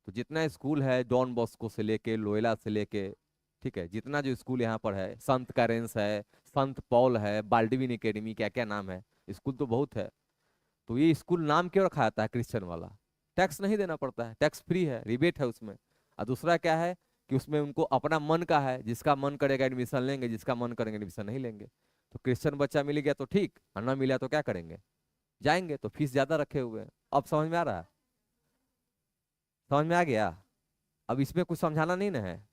तो जितना स्कूल है, डॉन बॉस्को से लेके लोयला से लेके, ठीक है, जितना जो स्कूल यहाँ पर है, संत कैरेंस है, संत पॉल है, बाल्डविन एकेडमी, क्या क्या नाम है, स्कूल तो बहुत है। तो ये स्कूल नाम क्यों रखा जाता है क्रिश्चियन वाला? टैक्स नहीं देना पड़ता है, टैक्स फ्री है, रिबेट है उसमें। और दूसरा क्या है कि उसमें उनको अपना मन का है, जिसका मन करेगा एडमिशन लेंगे, जिसका मन करेंगे एडमिशन नहीं लेंगे। तो क्रिश्चियन बच्चा मिल गया तो ठीक, और ना मिला तो क्या करेंगे, जाएंगे। तो फीस ज्यादा रखे हुए हैं। अब समझ में आ रहा है? समझ में आ गया? अब इसमें कुछ समझाना नहीं ना है,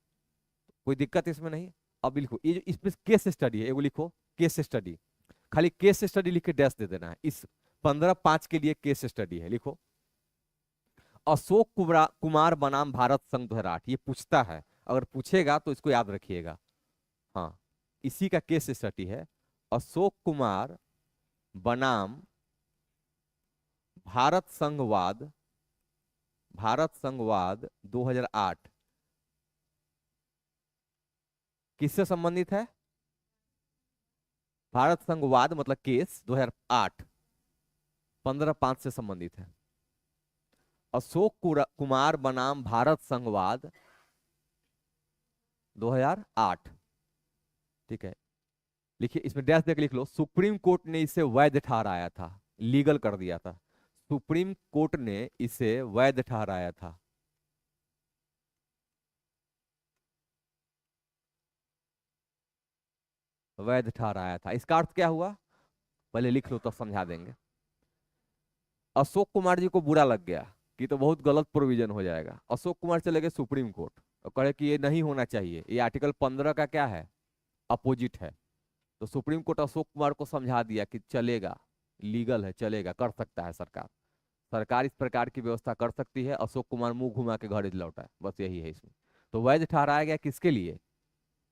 कोई दिक्कत इसमें नहीं। अब लिखो, ये जो इसमें केस स्टडी है, एगो लिखो केस स्टडी, खाली केस स्टडी लिख के डैश दे देना है। इस 15/5 के लिए केस स्टडी है, लिखो। अशोक कुमार बनाम भारत संघ 2008, ये पूछता है अगर पूछेगा तो इसको याद रखिएगा। हाँ, इसी का केस स्टडी है, अशोक कुमार बनाम भारत संघवाद, भारत संघवाद 2008 किससे संबंधित है? भारत संघवाद मतलब केस 2008 15/5 से संबंधित है। अशोक कुमार बनाम भारत संघवाद 2008, ठीक है। लिखिए, इसमें डैश देकर लिख लो, सुप्रीम कोर्ट ने इसे वैध ठहराया था, लीगल कर दिया था। सुप्रीम कोर्ट ने इसे वैध ठहराया था। वैध ठहराया था, इसका अर्थ क्या हुआ? पहले लिख लो तो समझा देंगे। अशोक कुमार जी को बुरा लग गया कि तो बहुत गलत प्रोविजन हो जाएगा। अशोक कुमार चले गए सुप्रीम कोर्ट और कहे कि ये नहीं होना चाहिए, ये आर्टिकल 15 का क्या है, अपोजिट है। तो सुप्रीम कोर्ट अशोक कुमार को समझा दिया कि चलेगा, लीगल है, चलेगा, कर सकता है सरकार, सरकार इस प्रकार की व्यवस्था कर सकती है। अशोक कुमार मुंह घुमा के घर लौटा है, बस यही है इसमें। तो वैध ठहराया गया किसके लिए?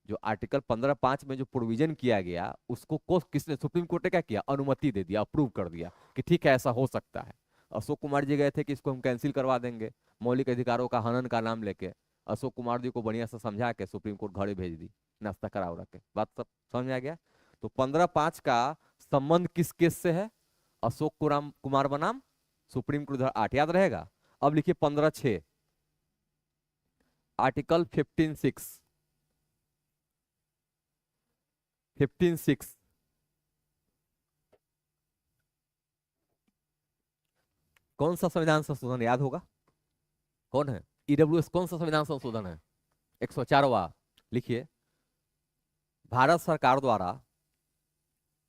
जो आर्टिकल 15(5) में जो प्रोविजन किया गया उसको किसने, सुप्रीम कोर्ट ने क्या किया, अनुमति दे दिया, अप्रूव कर दिया कि ठीक है ऐसा हो सकता है। अशोक कुमार जी गए थे कि इसको हम कैंसिल करवा देंगे, मौलिक अधिकारों का हनन का नाम लेके। अशोक कुमार जी को बढ़िया से समझा के सुप्रीम कोर्ट घर भेज दी, नाश्ता करा रख के। बात सब समझ में आ गया? तो 15(5) का संबंध किस केस से है? अशोक कुमार बनाम सुप्रीम कोर्ट 2008, याद रहेगा। अब लिखिए 15(6), आर्टिकल 15(6), 15(6) कौन सा संविधान संशोधन याद होगा? कौन है? ईडब्ल्यूएस कौन सा संविधान संशोधन है? 104वां। लिखिए, भारत सरकार द्वारा,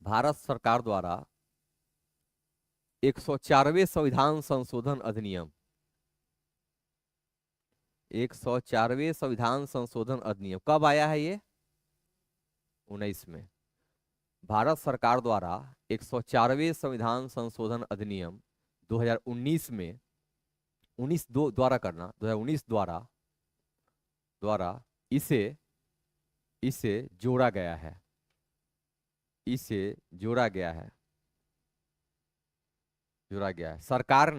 भारत सरकार द्वारा 104वें संविधान संशोधन अधिनियम, 104वें संविधान संशोधन अधिनियम कब आया है? ये 19 में। भारत सरकार द्वारा 104वें संविधान संशोधन अधिनियम 2019 में, 19 दो द्वारा करना, 2019 द्वारा इसे इसे जोड़ा गया है, इसे जोड़ा गया है, जोड़ा गया है। सरकार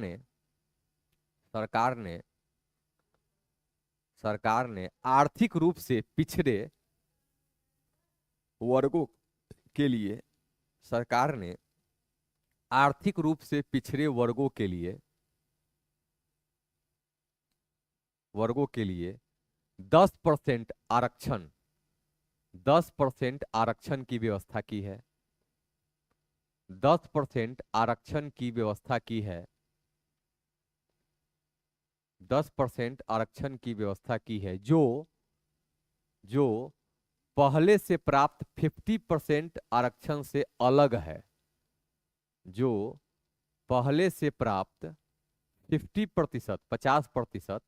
ने आर्थिक रूप से पिछड़े वर्गों के लिए, सरकार ने आर्थिक रूप से पिछड़े वर्गों के लिए 10% आरक्षण, 10% आरक्षण की व्यवस्था की है, 10% आरक्षण की व्यवस्था की है, 10% आरक्षण की व्यवस्था की है, जो पहले से प्राप्त 50% आरक्षण से अलग है, जो पहले से प्राप्त 50%, 50%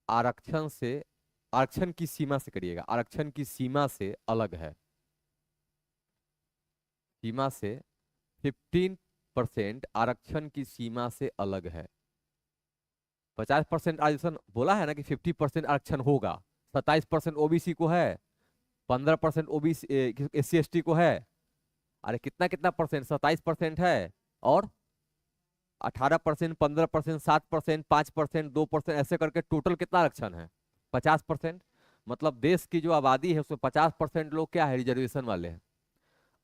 आरक्षण से, आरक्षण की सीमा से करिएगा, आरक्षण की सीमा से अलग है, सीमा से 15% आरक्षण की सीमा से अलग है। 50% आरक्षण बोला है ना कि 50% आरक्षण होगा। 27% ओबीसी को है, 15% ओबीसी SC ST को है। अरे कितना कितना परसेंट, 27% है, और 18%, 15%, 7%, 5%, 2%, ऐसे करके टोटल कितना आरक्षण है? 50%। मतलब देश की जो आबादी है उसमें 50% लोग क्या है, रिजर्वेशन वाले हैं।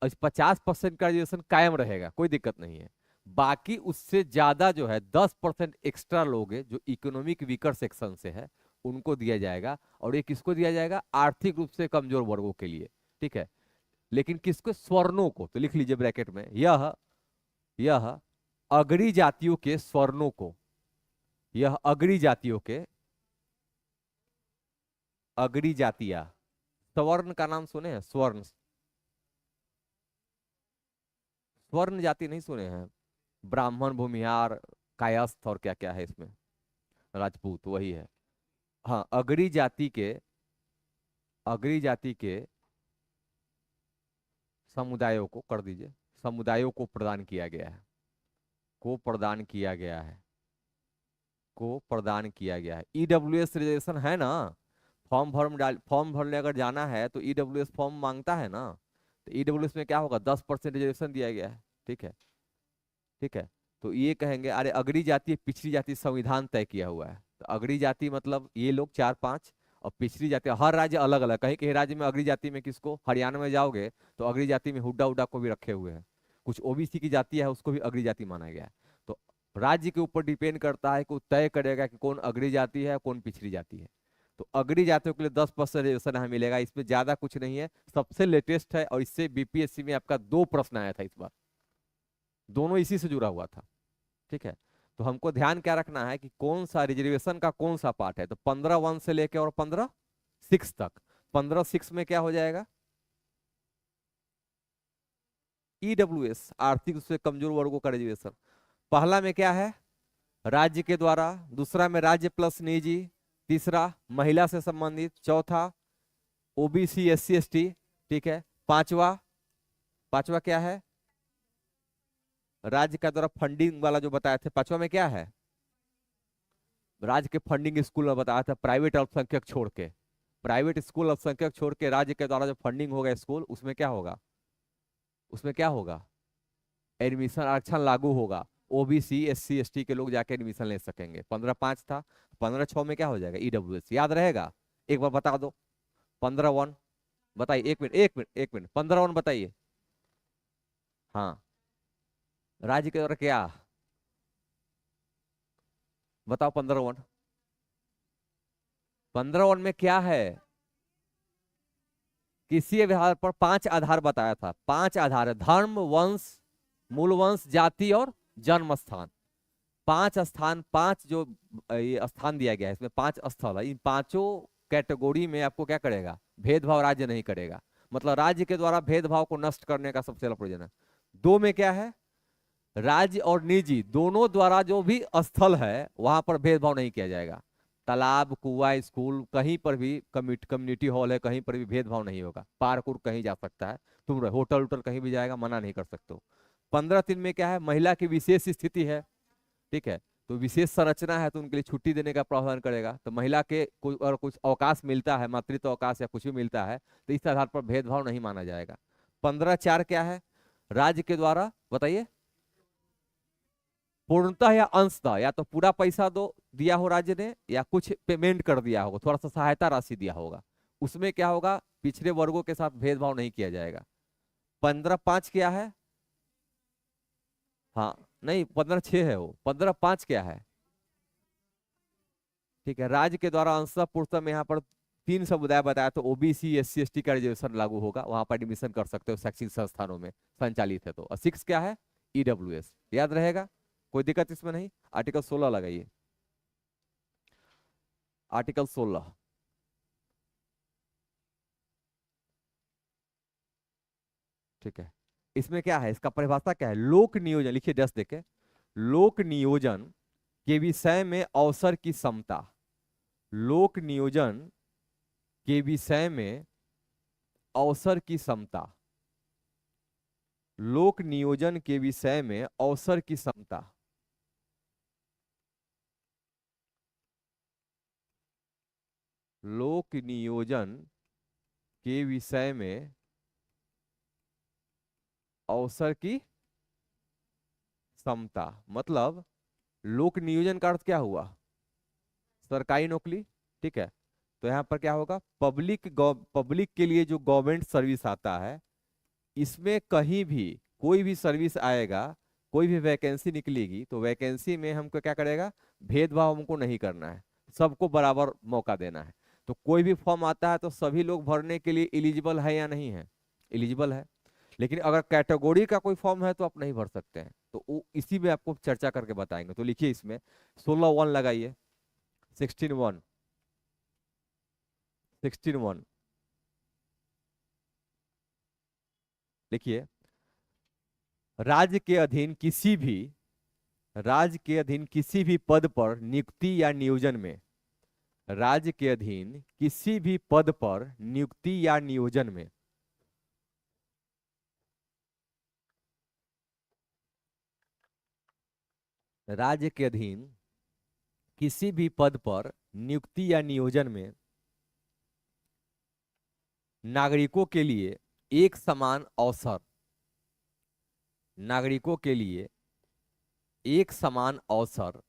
और इस 50% का रिजर्वेशन कायम रहेगा, कोई दिक्कत नहीं है। बाकी उससे ज्यादा जो है 10% एक्स्ट्रा लोग हैं जो इकोनॉमिक वीकर सेक्शन से है, उनको दिया जाएगा। और ये किसको दिया जाएगा? आर्थिक रूप से कमजोर वर्गों के लिए, ठीक है। लेकिन किसको? स्वर्णों को। तो लिख लीजिए ब्रैकेट में, यह अगड़ी जातियों के स्वर्णों को, यह अगड़ी जातियों के, अगड़ी जातियां, स्वर्ण का नाम सुने हैं? स्वर्ण, स्वर्ण जाति नहीं सुने हैं? ब्राह्मण, भूमिहार, कायस्थ और क्या क्या है इसमें, राजपूत, वही है। हाँ, अगड़ी जाति के, अगड़ी जाति के समुदायों को कर दीजिए, समुदायों को प्रदान किया गया है, को प्रदान किया गया है, को प्रदान किया गया है। ईडब्ल्यूएस रिजर्वेशन है ना, फॉर्म भरने अगर जाना है तो ईडब्ल्यूएस फॉर्म मांगता है ना। तो ईडब्ल्यूएस में क्या होगा, 10% रिजर्वेशन दिया गया है। ठीक है, ठीक है। तो ये कहेंगे अरे अगड़ी जाति पिछड़ी जाति संविधान तय किया हुआ है, तो अगड़ी जाति मतलब ये लोग 4-5, और पिछड़ी जाति हर राज्य अलग अलग, कहीं कहीं राज्य में अगड़ी जाति में किसको, हरियाणा में जाओगे तो अगड़ी जाति में हुड्डा उड्डा को भी रखे हुए हैं। कुछ ओबीसी की जाति है उसको भी अगड़ी जाति माना गया है। तो राज्य के ऊपर डिपेंड करता है कि वो तय करेगा कि कौन अगड़ी जाति है कौन पिछड़ी जाति है। तो अगड़ी जातियों के लिए 10% रिजर्वेशन हमें मिलेगा, इसमें ज्यादा कुछ नहीं है, सबसे लेटेस्ट है, और इससे बीपीएससी में आपका 2 प्रश्न आया था इस बार, दोनों इसी से जुड़ा हुआ था। ठीक है। तो हमको ध्यान क्या रखना है कि कौन सा रिजर्वेशन का कौन सा पार्ट है, तो 15(1) से लेके और 15(6) तक। 15(6) में क्या हो जाएगा, ईडब्ल्यूएस आर्थिक रूप से कमजोर वर्गों का रिजर्वेशन। पहला में क्या है, राज्य के द्वारा, दूसरा में राज्य प्लस निजी, तीसरा महिला से संबंधित, चौथा ओबीसी एससी एसटी। ठीक है। पांचवा, पांचवा क्या है, राज्य का द्वारा फंडिंग वाला जो बताए थे। पांचवा में क्या है, राज्य के फंडिंग स्कूल में बताया था, प्राइवेट अल्पसंख्यक छोड़ के, प्राइवेट स्कूल अल्पसंख्यक छोड़ के राज्य के द्वारा जो फंडिंग होगा स्कूल, उसमें क्या होगा, उसमें क्या होगा, एडमिशन आरक्षण लागू होगा, ओबीसी एससी एसटी के लोग जाके एडमिशन ले सकेंगे। 15(5) था, 15(6) में क्या हो जाएगा, ईडब्ल्यूएस। याद रहेगा, एक बार बता दो। 15(1) बताइए, 1 मिनट 1 मिनट 1 मिनट, 15(1) बताइए। हाँ, राज्य के द्वारा क्या, बताओ 15(1), 15(1) में क्या है, किसी आधार पर 5 आधार बताया था, 5 आधार है, धर्म, वंश, मूल वंश, जाति और जन्म स्थान। 5 स्थान, 5 जो ये स्थान दिया गया है, इसमें 5 स्थल है, इन पांचों कैटेगरी में आपको क्या करेगा, भेदभाव राज्य नहीं करेगा, मतलब राज्य के द्वारा भेदभाव को नष्ट करने का सबसे बड़ा प्रयोजन है। 2 में क्या है, राज्य और निजी दोनों द्वारा जो भी स्थल है वहां पर भेदभाव नहीं किया जाएगा, तालाब, कुआं, स्कूल, कहीं पर भी, कम्युनिटी हॉल है, कहीं पर भी भेदभाव नहीं होगा, पार्क उर्क कहीं जा सकता है, तुम होटल उटल कहीं भी जाएगा, मना नहीं कर सकते हो। 15(3) में क्या है, महिला की विशेष स्थिति है। ठीक है। तो विशेष संरचना है तो उनके लिए छुट्टी देने का प्रावधान करेगा, तो महिला के कोई और कुछ अवकाश मिलता है, मातृत्व अवकाश या कुछ भी मिलता है, तो इस आधार पर भेदभाव नहीं माना जाएगा। 15(4) क्या है, राज्य के द्वारा, बताइए, पूर्णतः या अंशतः, या तो पूरा पैसा दो दिया हो राज्य ने, या कुछ पेमेंट कर दिया होगा, थोड़ा सा सहायता राशि दिया होगा, उसमें क्या होगा, पिछड़े वर्गों के साथ भेदभाव नहीं किया जाएगा। 15(5) क्या है, हाँ नहीं 15(6) है वो, 15(5) क्या है, ठीक है, राज्य के द्वारा अंशतः पूर्णतः में यहाँ पर 3 समुदाय बताया, तो ओबीसी एससी एसटी का रिजर्वेशन लागू होगा, वहां पर एडमिशन कर सकते हो शैक्षिक संस्थानों में संचालित है तो। और 6 क्या है, ईडब्ल्यूएस, याद रहेगा, कोई दिक्कत इसमें नहीं। आर्टिकल 16 लगाइए, आर्टिकल 16। ठीक है। इसमें क्या है, इसका परिभाषा क्या है, लोक नियोजन, लिखिए 10 देखे, लोक नियोजन के विषय में अवसर की समता, लोक नियोजन के विषय में अवसर की समता, लोक नियोजन के विषय में अवसर की समता। लोक नियोजन के विषय में अवसर की समता, मतलब लोक नियोजन का अर्थ क्या हुआ, सरकारी नौकरी। ठीक है। तो यहाँ पर क्या होगा, पब्लिक के लिए जो गवर्नमेंट सर्विस आता है, इसमें कहीं भी कोई भी सर्विस आएगा, कोई भी वैकेंसी निकलेगी, तो वैकेंसी में हमको क्या करेगा, भेदभाव हमको नहीं करना है, सबको बराबर मौका देना है। तो कोई भी फॉर्म आता है तो सभी लोग भरने के लिए एलिजिबल है या नहीं है, एलिजिबल है। लेकिन अगर कैटेगरी का कोई फॉर्म है तो आप नहीं भर सकते हैं, तो इसी में आपको चर्चा करके बताएंगे। तो लिखिए इसमें 16(1) लगाइए, 16(1), 16(1) लिखिए, राज्य के अधीन किसी भी, राज्य के अधीन किसी भी पद पर नियुक्ति या नियोजन में, राज्य के अधीन किसी भी पद पर नियुक्ति या नियोजन में, राज्य के अधीन किसी भी पद पर नियुक्ति या नियोजन में नागरिकों के लिए एक समान अवसर, नागरिकों के लिए एक समान अवसर,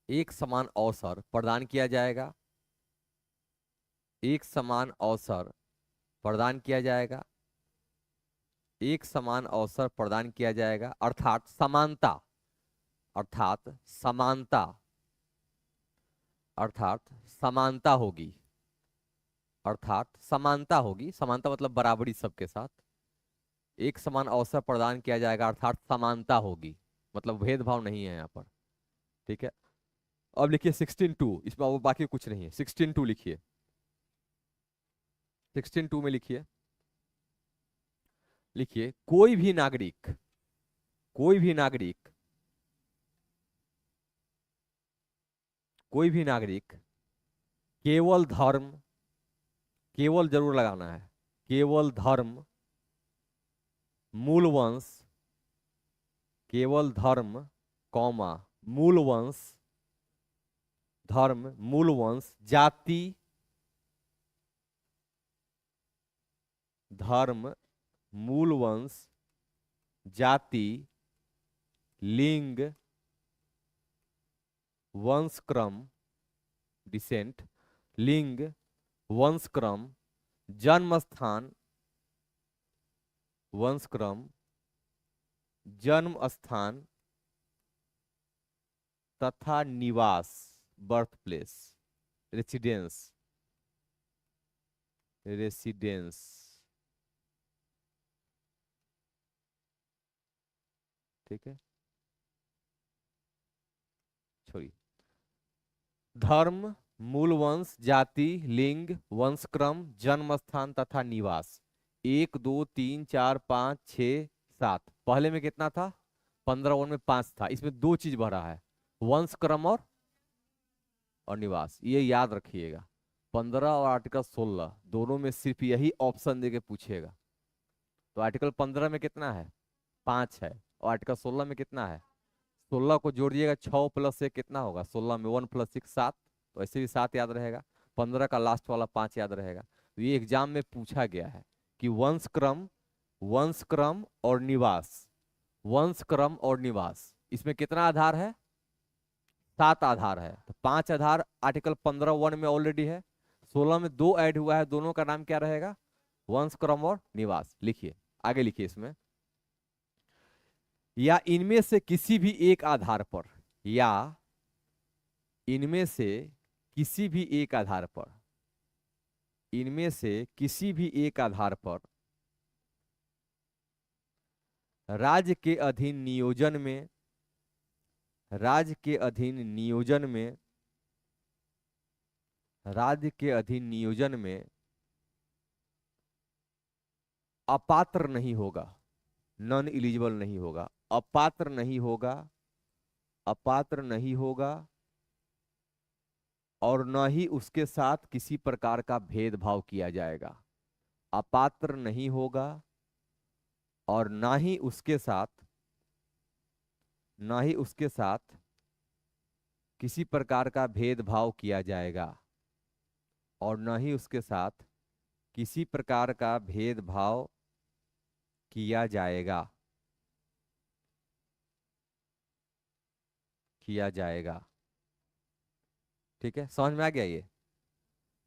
एक समान अवसर प्रदान किया जाएगा, एक समान अवसर प्रदान किया जाएगा, एक समान अवसर प्रदान किया जाएगा, अर्थात समानता, अर्थात समानता, अर्थात समानता होगी, अर्थात समानता होगी, समानता मतलब बराबरी सबके साथ, एक समान अवसर प्रदान किया जाएगा अर्थात समानता होगी, मतलब भेदभाव नहीं है यहाँ पर। ठीक है, अब लिखिए 16(2), इसमें वो बाकी कुछ नहीं है। 16(2) लिखिए, 16(2) में लिखिए, लिखिए कोई भी नागरिक, कोई भी नागरिक, कोई भी नागरिक केवल धर्म, केवल जरूर लगाना है, केवल धर्म, मूल वंश, केवल धर्म कौमा मूल वंश, धर्म मूल वंश, जाति, धर्म मूल वंश, जाति, लिंग, वंशक्रम, डिसेंट, लिंग, वंशक्रम, जन्म स्थान, वंशक्रम, जन्म स्थान तथा निवास, बर्थ प्लेस, रेसिडेंस, रेसिडेंस। ठीक है, छोड़िए, धर्म, मूल वंश, जाति, लिंग, वंशक्रम, जन्म स्थान तथा निवास। 1 2 3 4 5 6 7, पहले में कितना था? 15, वन में 5 था, इसमें 2 चीज भरा है, वंशक्रम और निवास, ये याद रखिएगा। 15 और आर्टिकल 16 दोनों में सिर्फ यही ऑप्शन देके पूछेगा। तो आर्टिकल 15 में कितना है? 5 है, और आर्टिकल 16 में कितना है? 16 को जोड़ दिएगा, 6 + 1 कितना होगा? 16 में 1 + 6 7, तो ऐसे भी 7 याद रहेगा, 15 का लास्ट वाला 5 याद रहेगा। तो ये एग्जाम में पूछा गया है कि वंशक्रम, वंशक्रम और निवास, वंशक्रम और निवास, इसमें कितना आधार है? 7 आधार है। तो 5 आधार आर्टिकल 15(1) में ऑलरेडी है, 16 में 2 ऐड हुआ है, दोनों का नाम क्या रहेगा? वंशक्रम और निवास। लिखिए, आगे लिखिए इसमें, या इनमें से किसी भी एक आधार पर, या इनमें से किसी भी एक आधार पर, इनमें से किसी भी एक आधार पर राज्य के अधीन नियोजन में, राज्य के अधीन नियोजन में, राज्य के अधीन नियोजन में अपात्र नहीं होगा, नॉन एलिजिबल नहीं होगा, अपात्र नहीं होगा, अपात्र नहीं होगा, और न ही उसके साथ किसी प्रकार का भेदभाव किया जाएगा। अपात्र नहीं होगा और ना ही उसके साथ, ना ही उसके साथ किसी प्रकार का भेदभाव किया जाएगा, और न ही उसके साथ किसी प्रकार का भेदभाव किया जाएगा, किया जाएगा। ठीक है, समझ में आ गया? ये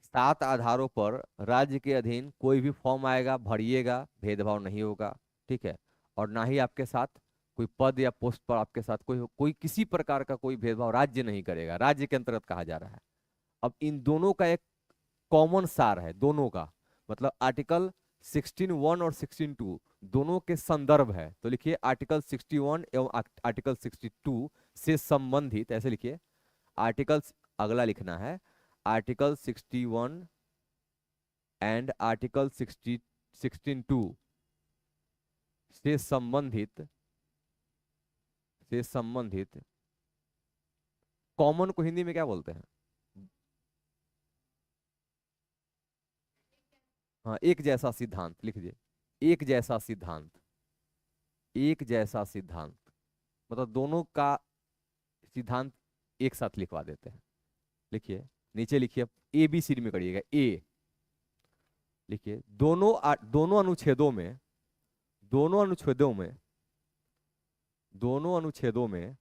7 आधारों पर राज्य के अधीन कोई भी फॉर्म आएगा, भरिएगा, भेदभाव नहीं होगा। ठीक है, और ना ही आपके साथ कोई पद या पोस्ट पर आपके साथ कोई किसी प्रकार का कोई भेदभाव राज्य नहीं करेगा, राज्य के अंतर्गत कहा जा रहा है। अब इन दोनों का एक कॉमन सार है, दोनों का मतलब आर्टिकल 16(1) और 16(2) दोनों के संदर्भ है। तो लिखिए आर्टिकल 61 एवं आर्टिकल 62 से संबंधित, ऐसे लिखिए आर्टिकल, अगला लिखना है आर्टिकल 61 एंड आर्टिकल 16(2) से संबंधित, से संबंधित, कॉमन को हिंदी में क्या बोलते हैं? हाँ, एक जैसा सिद्धांत लिख दीजिए, एक जैसा सिद्धांत, एक जैसा सिद्धांत, मतलब दोनों का सिद्धांत एक साथ लिखवा देते हैं। लिखिए, नीचे लिखिए, ABCD में करिएगा। ए, लिखिए, दोनों अनुच्छेदों में, दोनों अनुच्छेदों में, दोनों अनुच्छेदों में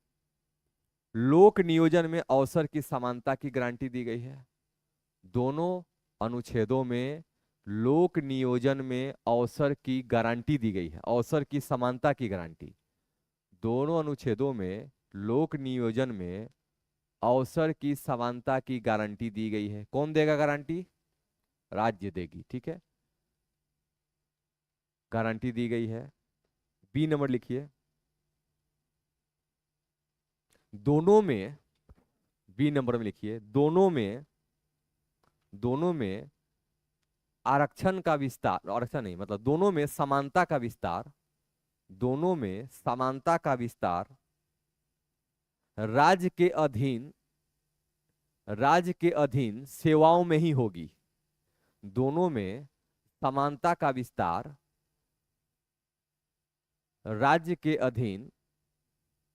लोक नियोजन में अवसर की समानता की गारंटी दी गई है। दोनों अनुच्छेदों में लोक नियोजन में अवसर की गारंटी दी गई है, अवसर की समानता की गारंटी। दोनों अनुच्छेदों में लोक नियोजन में अवसर की समानता की गारंटी दी गई है। कौन देगा गारंटी? राज्य देगी, ठीक है, गारंटी दी गई है। बी नंबर लिखिए, दोनों में, बी नंबर में लिखिए, दोनों में, दोनों में आरक्षण का विस्तार, आरक्षण नहीं मतलब दोनों में समानता का विस्तार, दोनों में समानता का विस्तार राज्य के अधीन, राज्य के अधीन सेवाओं में ही होगी। दोनों में समानता का विस्तार राज्य के अधीन,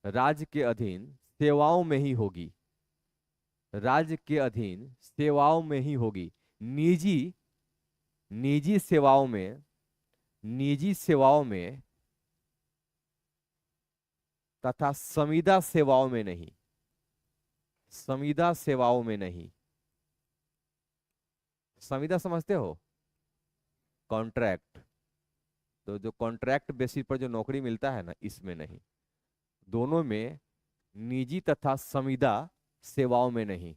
राज्य के अधीन सेवाओं में ही होगी, राज्य के अधीन सेवाओं में ही होगी। निजी, निजी सेवाओं में, निजी सेवाओं में तथा संविदा सेवाओं में नहीं, संविदा सेवाओं में नहीं। संविदा समझते हो? कॉन्ट्रैक्ट, तो जो कॉन्ट्रैक्ट बेसिस पर जो नौकरी मिलता है ना, इसमें नहीं। दोनों में निजी तथा संविदा सेवाओं में नहीं।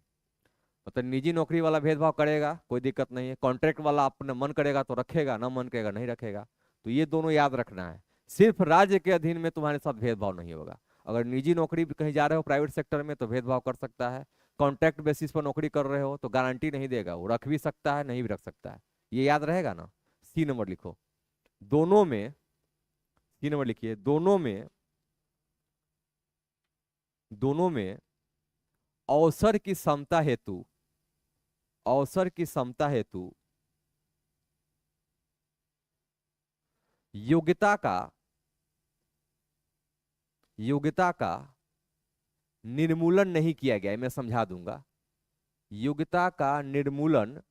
मतलब निजी नौकरी वाला भेदभाव करेगा, कोई दिक्कत नहीं है। कॉन्ट्रैक्ट वाला अपने मन करेगा तो रखेगा, ना मन करेगा नहीं रखेगा। तो ये दोनों याद रखना है। सिर्फ राज्य के अधीन में तुम्हारे साथ भेदभाव नहीं होगा। अगर निजी नौकरी पे कहीं जा रहे हो प्राइवेट सेक्टर में तो भेदभाव कर सकता है। कॉन्ट्रैक्ट बेसिस पर नौकरी कर रहे हो तो गारंटी नहीं देगा, वो रख भी सकता है, नहीं भी रख सकता है। ये याद रहेगा ना। सी नंबर लिखो, दोनों में, सी नंबर लिखिए, दोनों में, दोनों में अवसर की समता हेतु, अवसर की समता हेतु योग्यता का, योग्यता का निर्मूलन नहीं किया गया है। मैं समझा दूंगा, योग्यता का निर्मूलन,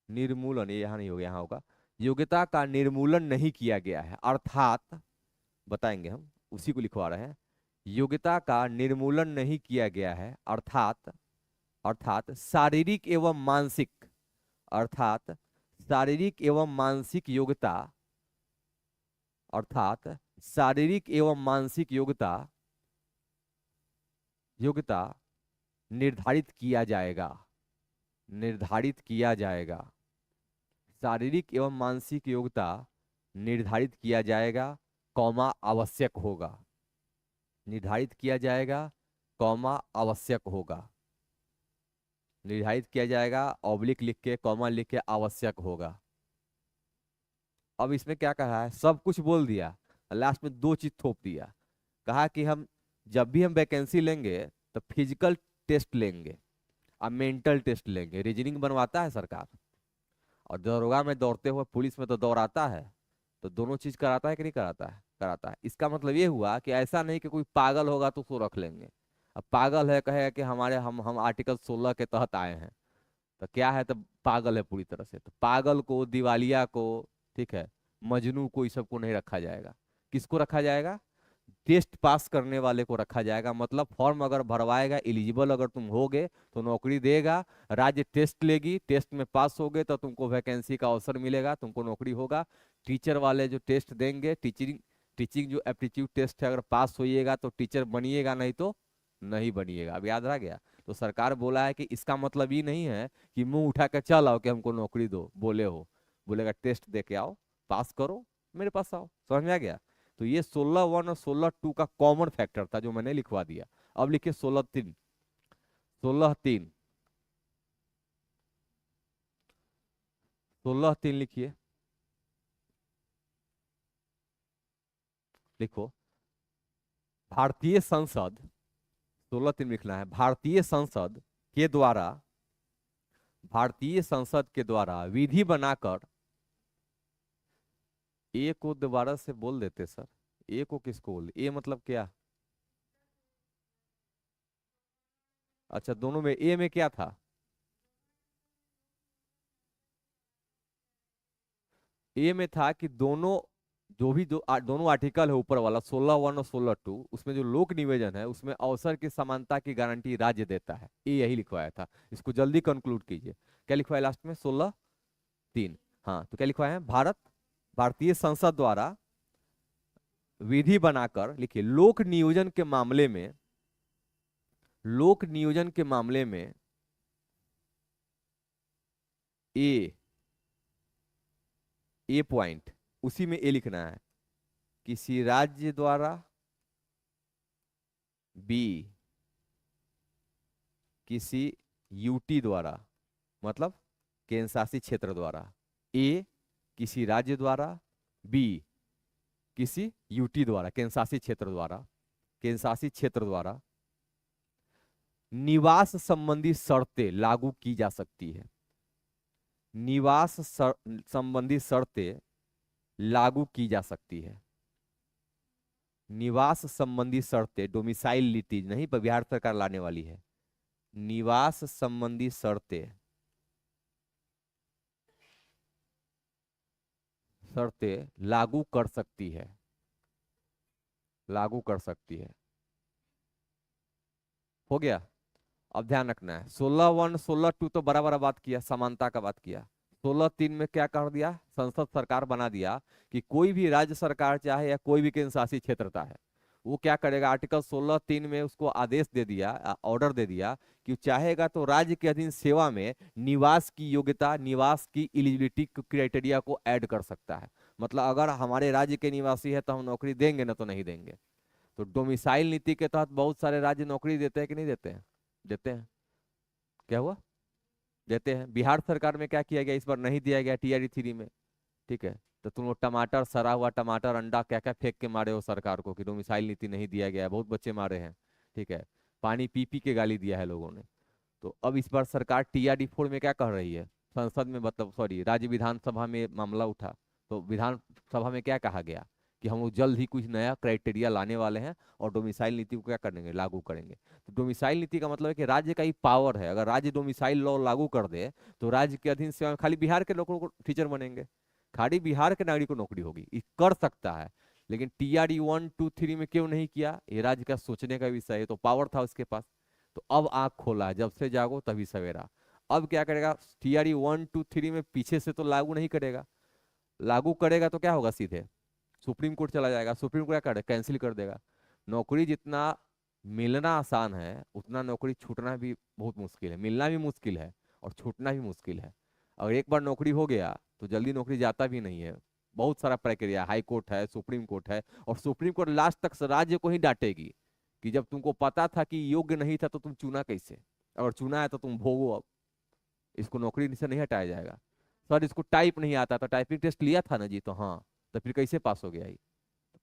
निर्मूलन ये यहां नहीं होगा, यहां होगा। योग्यता का निर्मूलन नहीं किया गया है, अर्थात बताएंगे हम, उसी को लिखवा रहे हैं। योग्यता का निर्मूलन नहीं किया गया है, अर्थात, अर्थात शारीरिक एवं मानसिक, अर्थात शारीरिक एवं मानसिक योग्यता, अर्थात शारीरिक एवं मानसिक योग्यता, योग्यता निर्धारित किया जाएगा, निर्धारित किया जाएगा। शारीरिक एवं मानसिक योग्यता निर्धारित किया जाएगा, कौमा आवश्यक होगा, निर्धारित किया जाएगा, कौमा आवश्यक होगा, निर्धारित किया जाएगा, ऑब्लिक लिख के कॉमा लिख के आवश्यक होगा। अब इसमें क्या कहा है, सब कुछ बोल दिया, लास्ट में दो चीज थोप दिया। कहा कि हम जब भी हम वैकेंसी लेंगे तो फिजिकल टेस्ट लेंगे और मेंटल टेस्ट लेंगे। रीजनिंग बनवाता है सरकार, और दरोगा में दौड़ते हुए पुलिस में तो दौड़ाता है, तो दोनों चीज कराता है कि नहीं कराता है? कराता है। इसका मतलब ये हुआ कि ऐसा नहीं कि कोई पागल होगा तो उसको रख लेंगे। अब पागल है, कहेगा कि हमारे हम आर्टिकल 16 के तहत आए हैं, तो क्या है, तो पागल है पूरी तरह से। तो पागल को, दिवालिया को, ठीक है, मजनू को, इस सबको नहीं रखा जाएगा। किसको रखा जाएगा? टेस्ट पास करने वाले को रखा जाएगा। मतलब फॉर्म अगर भरवाएगा, एलिजिबल अगर तुम होगे तो नौकरी देगा। राज्य टेस्ट लेगी, टेस्ट में पास होगे तो तुमको वैकेंसी का अवसर मिलेगा, तुमको नौकरी होगा। टीचर वाले जो टेस्ट देंगे, टीचिंग, टीचिंग जो एप्टीट्यूड टेस्ट है, अगर पास होइएगा तो टीचर बनिएगा, नहीं तो नहीं बनिएगा। अब याद रह गया। तो सरकार बोला है कि इसका मतलब ये नहीं है कि मुंह उठा के चल आओ कि हमको नौकरी दो, बोले हो। बोलेगा टेस्ट दे के आओ, पास करो, मेरे पास आओ। समझ में आ गया? तो ये 16(1) और 16(2) का कॉमन फैक्टर था जो मैंने लिखवा दिया। अब लिखिए 16(3), 16(3), 16(3) लिखिए, लिखो, भारतीय संसद, 16(3) लिखना है, भारतीय संसद के द्वारा, भारतीय संसद के द्वारा विधि बनाकर, ए को दोबारा से बोल देते सर, ए को किसको बोल, ए मतलब क्या? अच्छा, दोनों में, ए में क्या था? ए में था कि दोनों जो भी दोनों आर्टिकल है ऊपर वाला 16(1) और 16(2), उसमें जो लोक निवेदन है उसमें अवसर की समानता की गारंटी राज्य देता है। ए यही लिखवाया था। इसको जल्दी कंक्लूड कीजिए। क्या लिखवाया लास्ट में? 16(3). हाँ, तो क्या लिखवाया है? भारतीय संसद द्वारा विधि बनाकर, लिखिए, लोक नियोजन के मामले में ए पॉइंट, उसी में ए लिखना है, किसी राज्य द्वारा, बी किसी यूटी द्वारा, मतलब केंद्र शासित क्षेत्र द्वारा, ए किसी राज्य द्वारा, बी किसी यूटी द्वारा, केंद्र शासित क्षेत्र द्वारा निवास संबंधी शर्तें लागू की जा सकती है। संबंधी शर्तें लागू की जा सकती है। निवास संबंधी शर्तें, डोमिसाइल नीति नहीं, पर बिहार सरकार लाने वाली है। निवास संबंधी शर्तें लागू कर सकती है, हो गया। अब ध्यान रखना है, 16(1) 16(2) तो बराबर बात किया, समानता का बात किया। 16(3) में क्या कर दिया? संसद सरकार बना दिया कि कोई भी राज्य सरकार चाहे या कोई भी केंद्र शासित क्षेत्रता है, वो क्या करेगा? आर्टिकल 16(3) में उसको आदेश दे दिया, ऑर्डर दे दिया कि चाहेगा तो राज्य के अधीन सेवा में निवास की योग्यता, निवास की एलिजिबिलिटी क्राइटेरिया को ऐड कर सकता है। मतलब अगर हमारे राज्य के निवासी है तो हम नौकरी देंगे, ना तो नहीं देंगे। तो डोमिसाइल नीति के तहत बहुत सारे राज्य नौकरी देते हैं कि नहीं देते हैं? देते हैं। क्या हुआ? देते हैं। बिहार सरकार में क्या किया गया? इस बार नहीं दिया गया टीआरई 3 में। ठीक है, तो तुम लोग टमाटर, सड़ा हुआ टमाटर, अंडा क्या क्या फेंक के मारे हो सरकार को कि डोमिसाइल नीति नहीं दिया गया। बहुत बच्चे मारे हैं। ठीक है, पानी पी पी के गाली दिया है लोगों ने। तो अब इस बार सरकार TRD 4 में क्या कह रही है? संसद में, मतलब सॉरी, राज्य विधानसभा में मामला उठा, तो विधानसभा में क्या कहा गया कि हम लोग जल्द ही कुछ नया क्राइटेरिया लाने वाले हैं और डोमिसाइल नीति को क्या करेंगे? लागू करेंगे। तो डोमिसाइल नीति का मतलब है कि राज्य का ही पावर है। अगर राज्य डोमिसाइल लॉ लागू कर दे तो राज्य के अधीन सेवा में खाली बिहार के लोगों को टीचर बनेंगे, खाली बिहार के नागरिक को नौकरी होगी। ये कर सकता है, लेकिन TRD 1, 2, 3 में क्यों नहीं किया? ये राज्य का सोचने का विषय है, तो पावर था उसके पास। तो अब आंख खोला है, जब से जागो तभी सवेरा। अब क्या करेगा? TRD 1, 2, 3 में पीछे से तो लागू नहीं करेगा। लागू करेगा तो क्या होगा? सीधे सुप्रीम कोर्ट चला जाएगा। सुप्रीम कोर्ट क्या करेगा? कैंसिल कर देगा। नौकरी जितना मिलना आसान है, उतना नौकरी छूटना भी बहुत मुश्किल है। मिलना भी मुश्किल है और छूटना भी मुश्किल है। और एक बार नौकरी हो गया तो जल्दी नौकरी जाता भी नहीं है। बहुत सारा प्रक्रिया, हाई कोर्ट है, सुप्रीम कोर्ट है, और सुप्रीम कोर्ट लास्ट तक राज्य को ही डांटेगी कि जब तुमको पता था कि योग्य नहीं था तो तुम चुना कैसे? अगर चुना है तो तुम भोगो। अब इसको नौकरी से नहीं हटाया जाएगा। सर इसको टाइप नहीं आता, तो टाइपिंग टेस्ट लिया था ना जी, तो हाँ, तो फिर कैसे पास हो गया? ये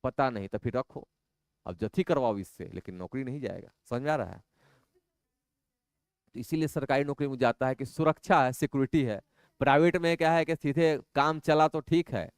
पता नहीं तो फिर रखो, अब जथी करवाओ इससे, लेकिन नौकरी नहीं जाएगा। समझ में आ रहा है? तो इसीलिए सरकारी नौकरी में जाता है कि सुरक्षा है, सिक्योरिटी है। प्राइवेट में क्या है कि सीधे काम चला तो ठीक है,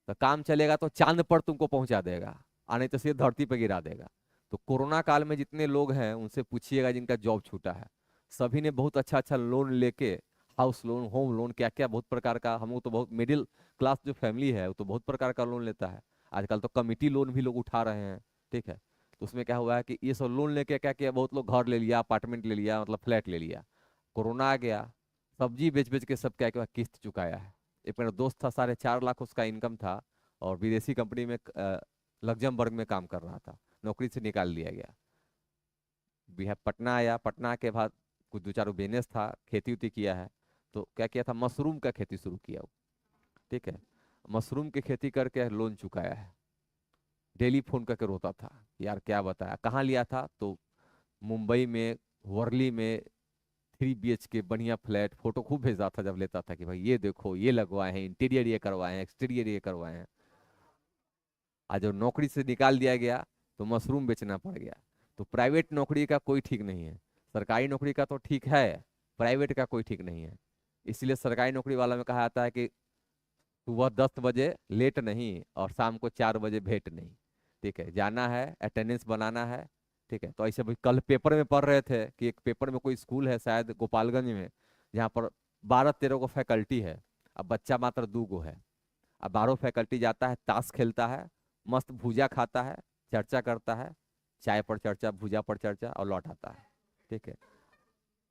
तो काम चलेगा तो चांद पर तुमको पहुंचा देगा, और नहीं तो सीधे धरती पर गिरा देगा। तो कोरोना काल में जितने लोग हैं उनसे पूछिएगा जिनका जॉब छूटा है, सभी ने बहुत अच्छा अच्छा लोन लेके, हाउस लोन, होम लोन, क्या क्या बहुत प्रकार का, हम लोग तो बहुत मिडिल क्लास जो फैमिली है वो तो बहुत प्रकार का लोन लेता है। आजकल तो कमिटी लोन भी लोग उठा रहे हैं। ठीक है, तो उसमें क्या हुआ है कि ये सब लोन लेके क्या किया, बहुत लोग घर ले लिया, अपार्टमेंट ले लिया, मतलब फ्लैट ले लिया। कोरोना आ गया, सब्जी बेच बेच के सब क्या किया, किस्त चुकाया है। एक मेरा दोस्त था, 4.5 लाख उसका इनकम था, और विदेशी कंपनी में लग्जमबर्ग में काम कर रहा था। नौकरी से निकाल दिया गया। बिहार पटना आया, पटना के बाद कुछ दो चार बिजनेस था, खेती उती किया है। तो क्या किया था, मशरूम का खेती शुरू किया वो। ठीक है, मशरूम की खेती करके लोन चुकाया है। डेली फोन करके रोता था, यार क्या बताया, कहाँ लिया था? तो मुंबई में, वर्ली में 3 BHK बढ़िया फ्लैट, फोटो खूब भेजता था जब लेता था कि भाई ये देखो, ये लगवाए हैं, इंटीरियर ये करवाए हैं, एक्सटीरियर ये करवाए हैं। आज जब नौकरी से निकाल दिया गया तो मशरूम बेचना पड़ गया। तो प्राइवेट नौकरी का कोई ठीक नहीं है। सरकारी नौकरी का तो ठीक है, प्राइवेट का कोई ठीक नहीं है। इसलिए सरकारी नौकरी वाला में कहा जाता है कि सुबह 10 बजे लेट नहीं और शाम को 4 बजे भेंट नहीं। ठीक है, जाना है, अटेंडेंस बनाना है। ठीक है, तो ऐसे भाई कल पेपर में पढ़ रहे थे कि एक पेपर में कोई स्कूल है शायद गोपालगंज में, जहाँ पर 12-13 गो फैकल्टी है, अब बच्चा मात्र 2 गो है। अब बाहरों फैकल्टी जाता है, ताश खेलता है, मस्त भूजा खाता है, चर्चा करता है, चाय पर चर्चा, भूजा पर चर्चा, और लौट आता है। ठीक है,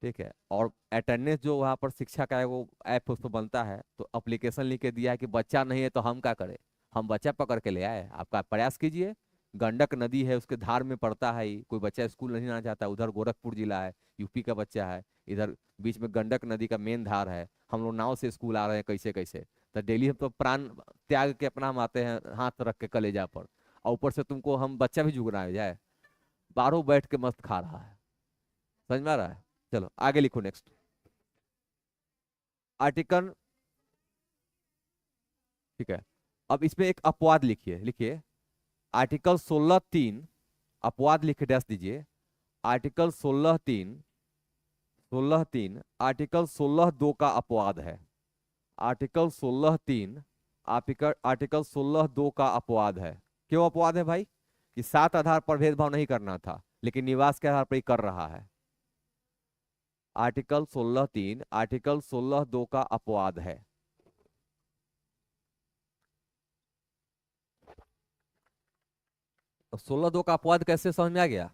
ठीक है। और अटेंडेंस जो वहाँ पर शिक्षा का है वो ऐप उस पर बनता है, तो अप्लीकेशन लिख के दिया है कि बच्चा नहीं है तो हम क्या करें, हम बच्चा पकड़ के ले आए, आपका प्रयास कीजिए। गंडक नदी है, उसके धार में पड़ता है ही, कोई बच्चा स्कूल नहीं आना चाहता, उधर गोरखपुर जिला है, यूपी का बच्चा है, इधर बीच में गंडक नदी का मेन धार है, हम लोग नाव से स्कूल आ रहे हैं कैसे कैसे, तो डेली हम तो प्राण त्याग के अपना हम आते हैं हाथ रख के कलेजा पर, और ऊपर से तुमको हम बच्चा भी जुगना है जाए, बाहरों बैठ के मस्त खा रहा है। समझ में आ रहा है? चलो आगे लिखो नेक्स्ट आर्टिकल। ठीक है, अब इसमें एक अपवाद लिखिए, लिखिए आर्टिकल 16(3), अपवाद लिख के डैश दीजिए। आर्टिकल 16(3), 16(3), आर्टिकल 16(2) का अपवाद है। आर्टिकल 16(3), आर्टिकल 16(2) का अपवाद है। क्यों अपवाद है भाई? कि 7 आधार पर भेदभाव नहीं करना था, लेकिन निवास के आधार पर ही कर रहा है। आर्टिकल 16(3), आर्टिकल 16(2) का अपवाद है। तो 16(2) का अपवाद कैसे समझ में आ गया?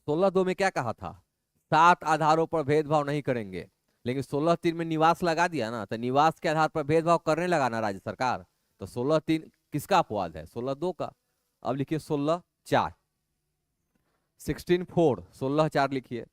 16(2) में क्या कहा था? 7 आधारों पर भेदभाव नहीं करेंगे, लेकिन 16(3) में निवास लगा दिया ना, तो निवास के आधार पर भेदभाव करने लगा ना राज्य सरकार, तो 16(3) किसका अपवाद है? 16(2) का। अब लिखिए 16(4), 16(4), 16(4) लिखिए।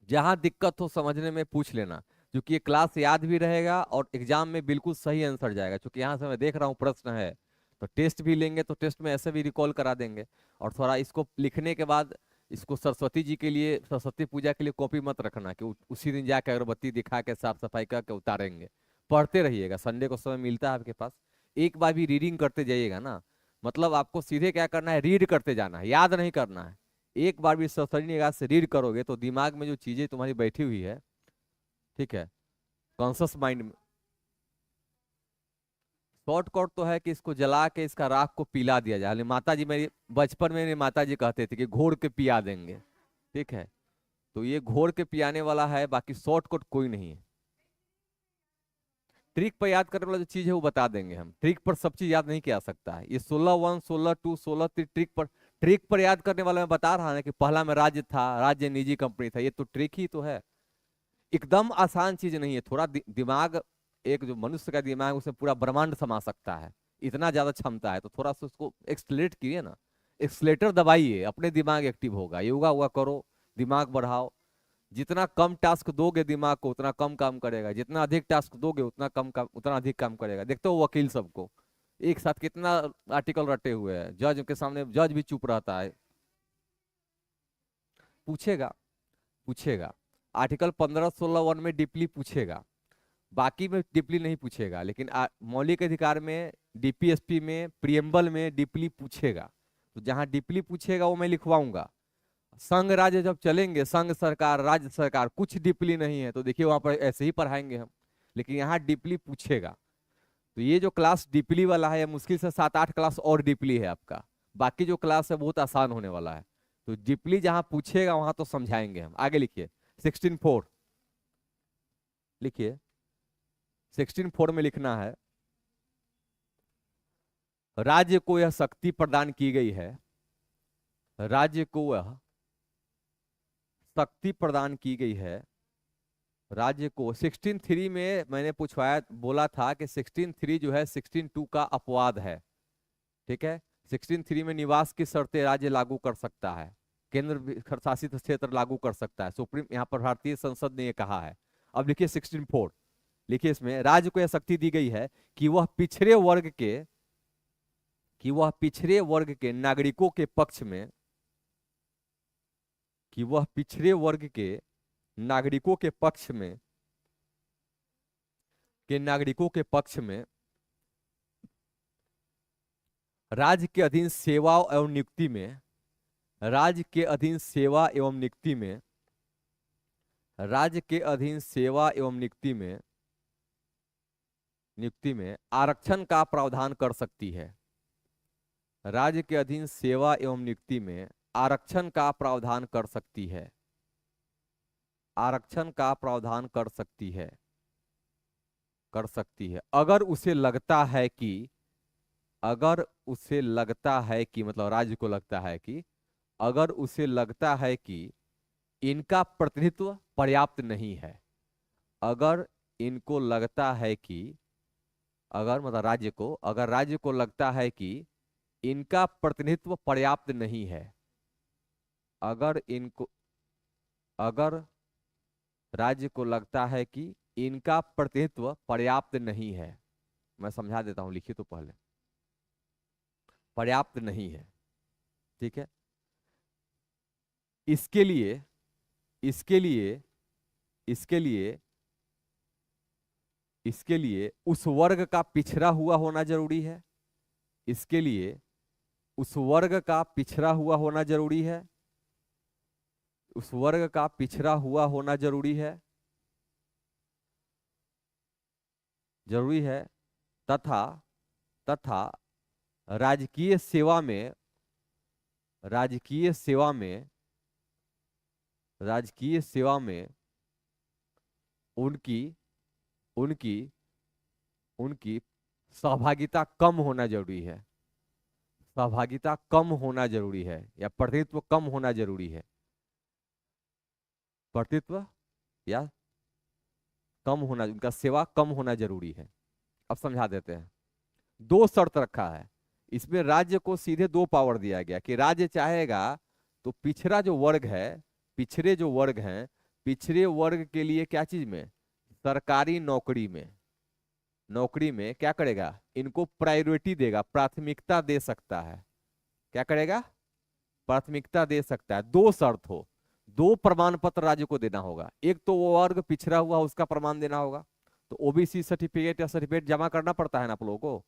जहां दिक्कत हो समझने में पूछ लेना, क्योंकि ये क्लास याद भी रहेगा और एग्जाम में बिल्कुल सही आंसर जाएगा, क्योंकि यहाँ से मैं देख रहा हूँ प्रश्न है, तो टेस्ट भी लेंगे तो टेस्ट में ऐसे भी रिकॉल करा देंगे। और थोड़ा इसको लिखने के बाद इसको सरस्वती जी के लिए, सरस्वती पूजा के लिए कॉपी मत रखना कि उसी दिन जाके अगरबत्ती दिखा के साफ सफाई करके उतारेंगे। पढ़ते रहिएगा, संडे को समय मिलता है आपके पास, एक बार भी रीडिंग करते जाइएगा ना, मतलब आपको सीधे क्या करना है, रीड करते जाना है, याद नहीं करना है। एक बार भी सरसरी निगाह से रीड करोगे तो दिमाग में जो चीजें तुम्हारी बैठी हुई है, ठीक है, कॉन्शस माइंड में। शॉर्टकट तो है कि इसको जला के इसका राख को पिला दिया जाए, माता जी मेरी बचपन में मेरी माता जी कहते थे कि घोर के पिया देंगे। ठीक है, तो ये घोर के पियाने वाला है, बाकी शॉर्टकट कोई नहीं है। ट्रिक पर याद करने वाला जो चीज है वो बता देंगे हम, ट्रिक पर सब चीज याद नहीं किया जा सकता है। ये 16(1), 16(2), 16(3) ट्रिक पर याद करने वाला मैं बता रहा ना, कि पहला में राज्य था, राज्य निजी कंपनी था, ये तो ट्रिक ही तो है। एकदम आसान चीज नहीं है, थोड़ा दिमाग, एक जो मनुष्य का दिमाग है, उसमें पूरा ब्रह्मांड समा सकता है, इतना ज्यादा क्षमता है, तो थोड़ा सा उसको एक्सलेट कीजिए ना, एक्सलेटर दबाइए, अपने दिमाग एक्टिव होगा, योगा वोगा करो, दिमाग बढ़ाओ। जितना कम टास्क दोगे दिमाग को उतना कम काम करेगा, जितना अधिक टास्क दोगे उतना कम काम, उतना अधिक काम करेगा। देखते हो वकील सबको एक साथ कितना आर्टिकल रटे हुए हैं, जज के सामने जज भी चुप रहता है। पूछेगा, पूछेगा, आर्टिकल 15(16)(1) में डीपली पूछेगा, बाकी में डीपली नहीं पूछेगा, लेकिन मौलिक अधिकार में, डीपीएसपी में, प्रियम्बल में डीपली पूछेगा। तो जहां डीपली पूछेगा वो मैं लिखवाऊंगा। संघ राज्य जब चलेंगे, संघ सरकार, राज्य सरकार, कुछ डीपली नहीं है, तो देखिए वहां पर ऐसे ही पढ़ाएंगे हम, लेकिन यहाँ डीपली पूछेगा। तो ये जो क्लास डीपली वाला है, मुश्किल से 7-8 क्लास और डीपली है आपका, बाकी जो क्लास है बहुत आसान होने वाला है। तो डीपली जहां पूछेगा वहां तो समझाएंगे हम। आगे लिखिए 16(4), लिखिए 16(4) में लिखना है, राज्य को यह शक्ति प्रदान की गई है, राज्य को यह शक्ति प्रदान की गई है, राज्य को। 16(3) में मैंने पूछवाया, बोला था कि 16(3) जो है 16(2) का अपवाद है। ठीक है, 16(3) में निवास की शर्तें राज्य लागू कर सकता है, केंद्र शासित क्षेत्र लागू कर सकता है, सुप्रीम, यहाँ पर भारतीय संसद ने ये कहा है। अब लिखिए 16(4), लिखिए इसमें राज्य को यह शक्ति दी गई है कि वह पिछड़े वर्ग के, कि वह पिछड़े वर्ग के नागरिकों के पक्ष में, कि वह पिछड़े वर्ग के नागरिकों के पक्ष में, के नागरिकों के पक्ष में राज्य के अधीन सेवा एवं नियुक्ति में, राज्य के अधीन सेवा एवं नियुक्ति में, राज्य के अधीन सेवा एवं नियुक्ति में, नियुक्ति में आरक्षण का प्रावधान कर सकती है। राज्य के अधीन सेवा एवं नियुक्ति में आरक्षण का प्रावधान कर सकती है, आरक्षण का प्रावधान कर सकती है, कर सकती है अगर उसे लगता है कि, अगर उसे लगता है कि, मतलब राज्य को लगता है कि, अगर उसे लगता है कि इनका प्रतिनिधित्व पर्याप्त नहीं है, अगर इनको लगता है कि, अगर मतलब राज्य को, अगर राज्य को लगता है कि इनका प्रतिनिधित्व पर्याप्त नहीं है, अगर इनको, अगर राज्य को लगता है कि इनका प्रतिनिधित्व पर्याप्त नहीं है, मैं समझा देता हूं, लिखिए तो पहले, पर्याप्त नहीं है, ठीक है, इसके लिए, इसके लिए, इसके लिए, इसके लिए उस वर्ग का पिछड़ा हुआ होना जरूरी है, इसके लिए उस वर्ग का पिछड़ा हुआ होना जरूरी है, उस वर्ग का पिछड़ा हुआ होना जरूरी है, जरूरी है, तथा, तथा राजकीय सेवा में, राजकीय सेवा में, राजकीय सेवा में उनकी, उनकी, उनकी सहभागिता कम होना जरूरी है, सहभागिता कम होना जरूरी है, या प्रतिनिधित्व कम होना जरूरी है, प्रतिनिधित्व या कम होना, उनका सेवा कम होना जरूरी है। अब समझा देते हैं, दो शर्त रखा है इसमें, राज्य को सीधे दो पावर दिया गया कि राज्य चाहेगा तो पिछड़ा जो वर्ग है, पिछड़े जो वर्ग हैं, पिछड़े वर्ग के लिए क्या चीज में, सरकारी नौकरी में, नौकरी में क्या करेगा, इनको प्रायोरिटी देगा, प्राथमिकता दे सकता है, क्या करेगा, प्राथमिकता दे सकता है। दो शर्त हो, दो प्रमाण पत्र राज्य को देना होगा, एक तो वो वर्ग पिछड़ा हुआ उसका प्रमाण देना होगा, तो ओबीसी सर्टिफिकेट या सर्टिफिकेट जमा करना पड़ता है ना आप लोगों को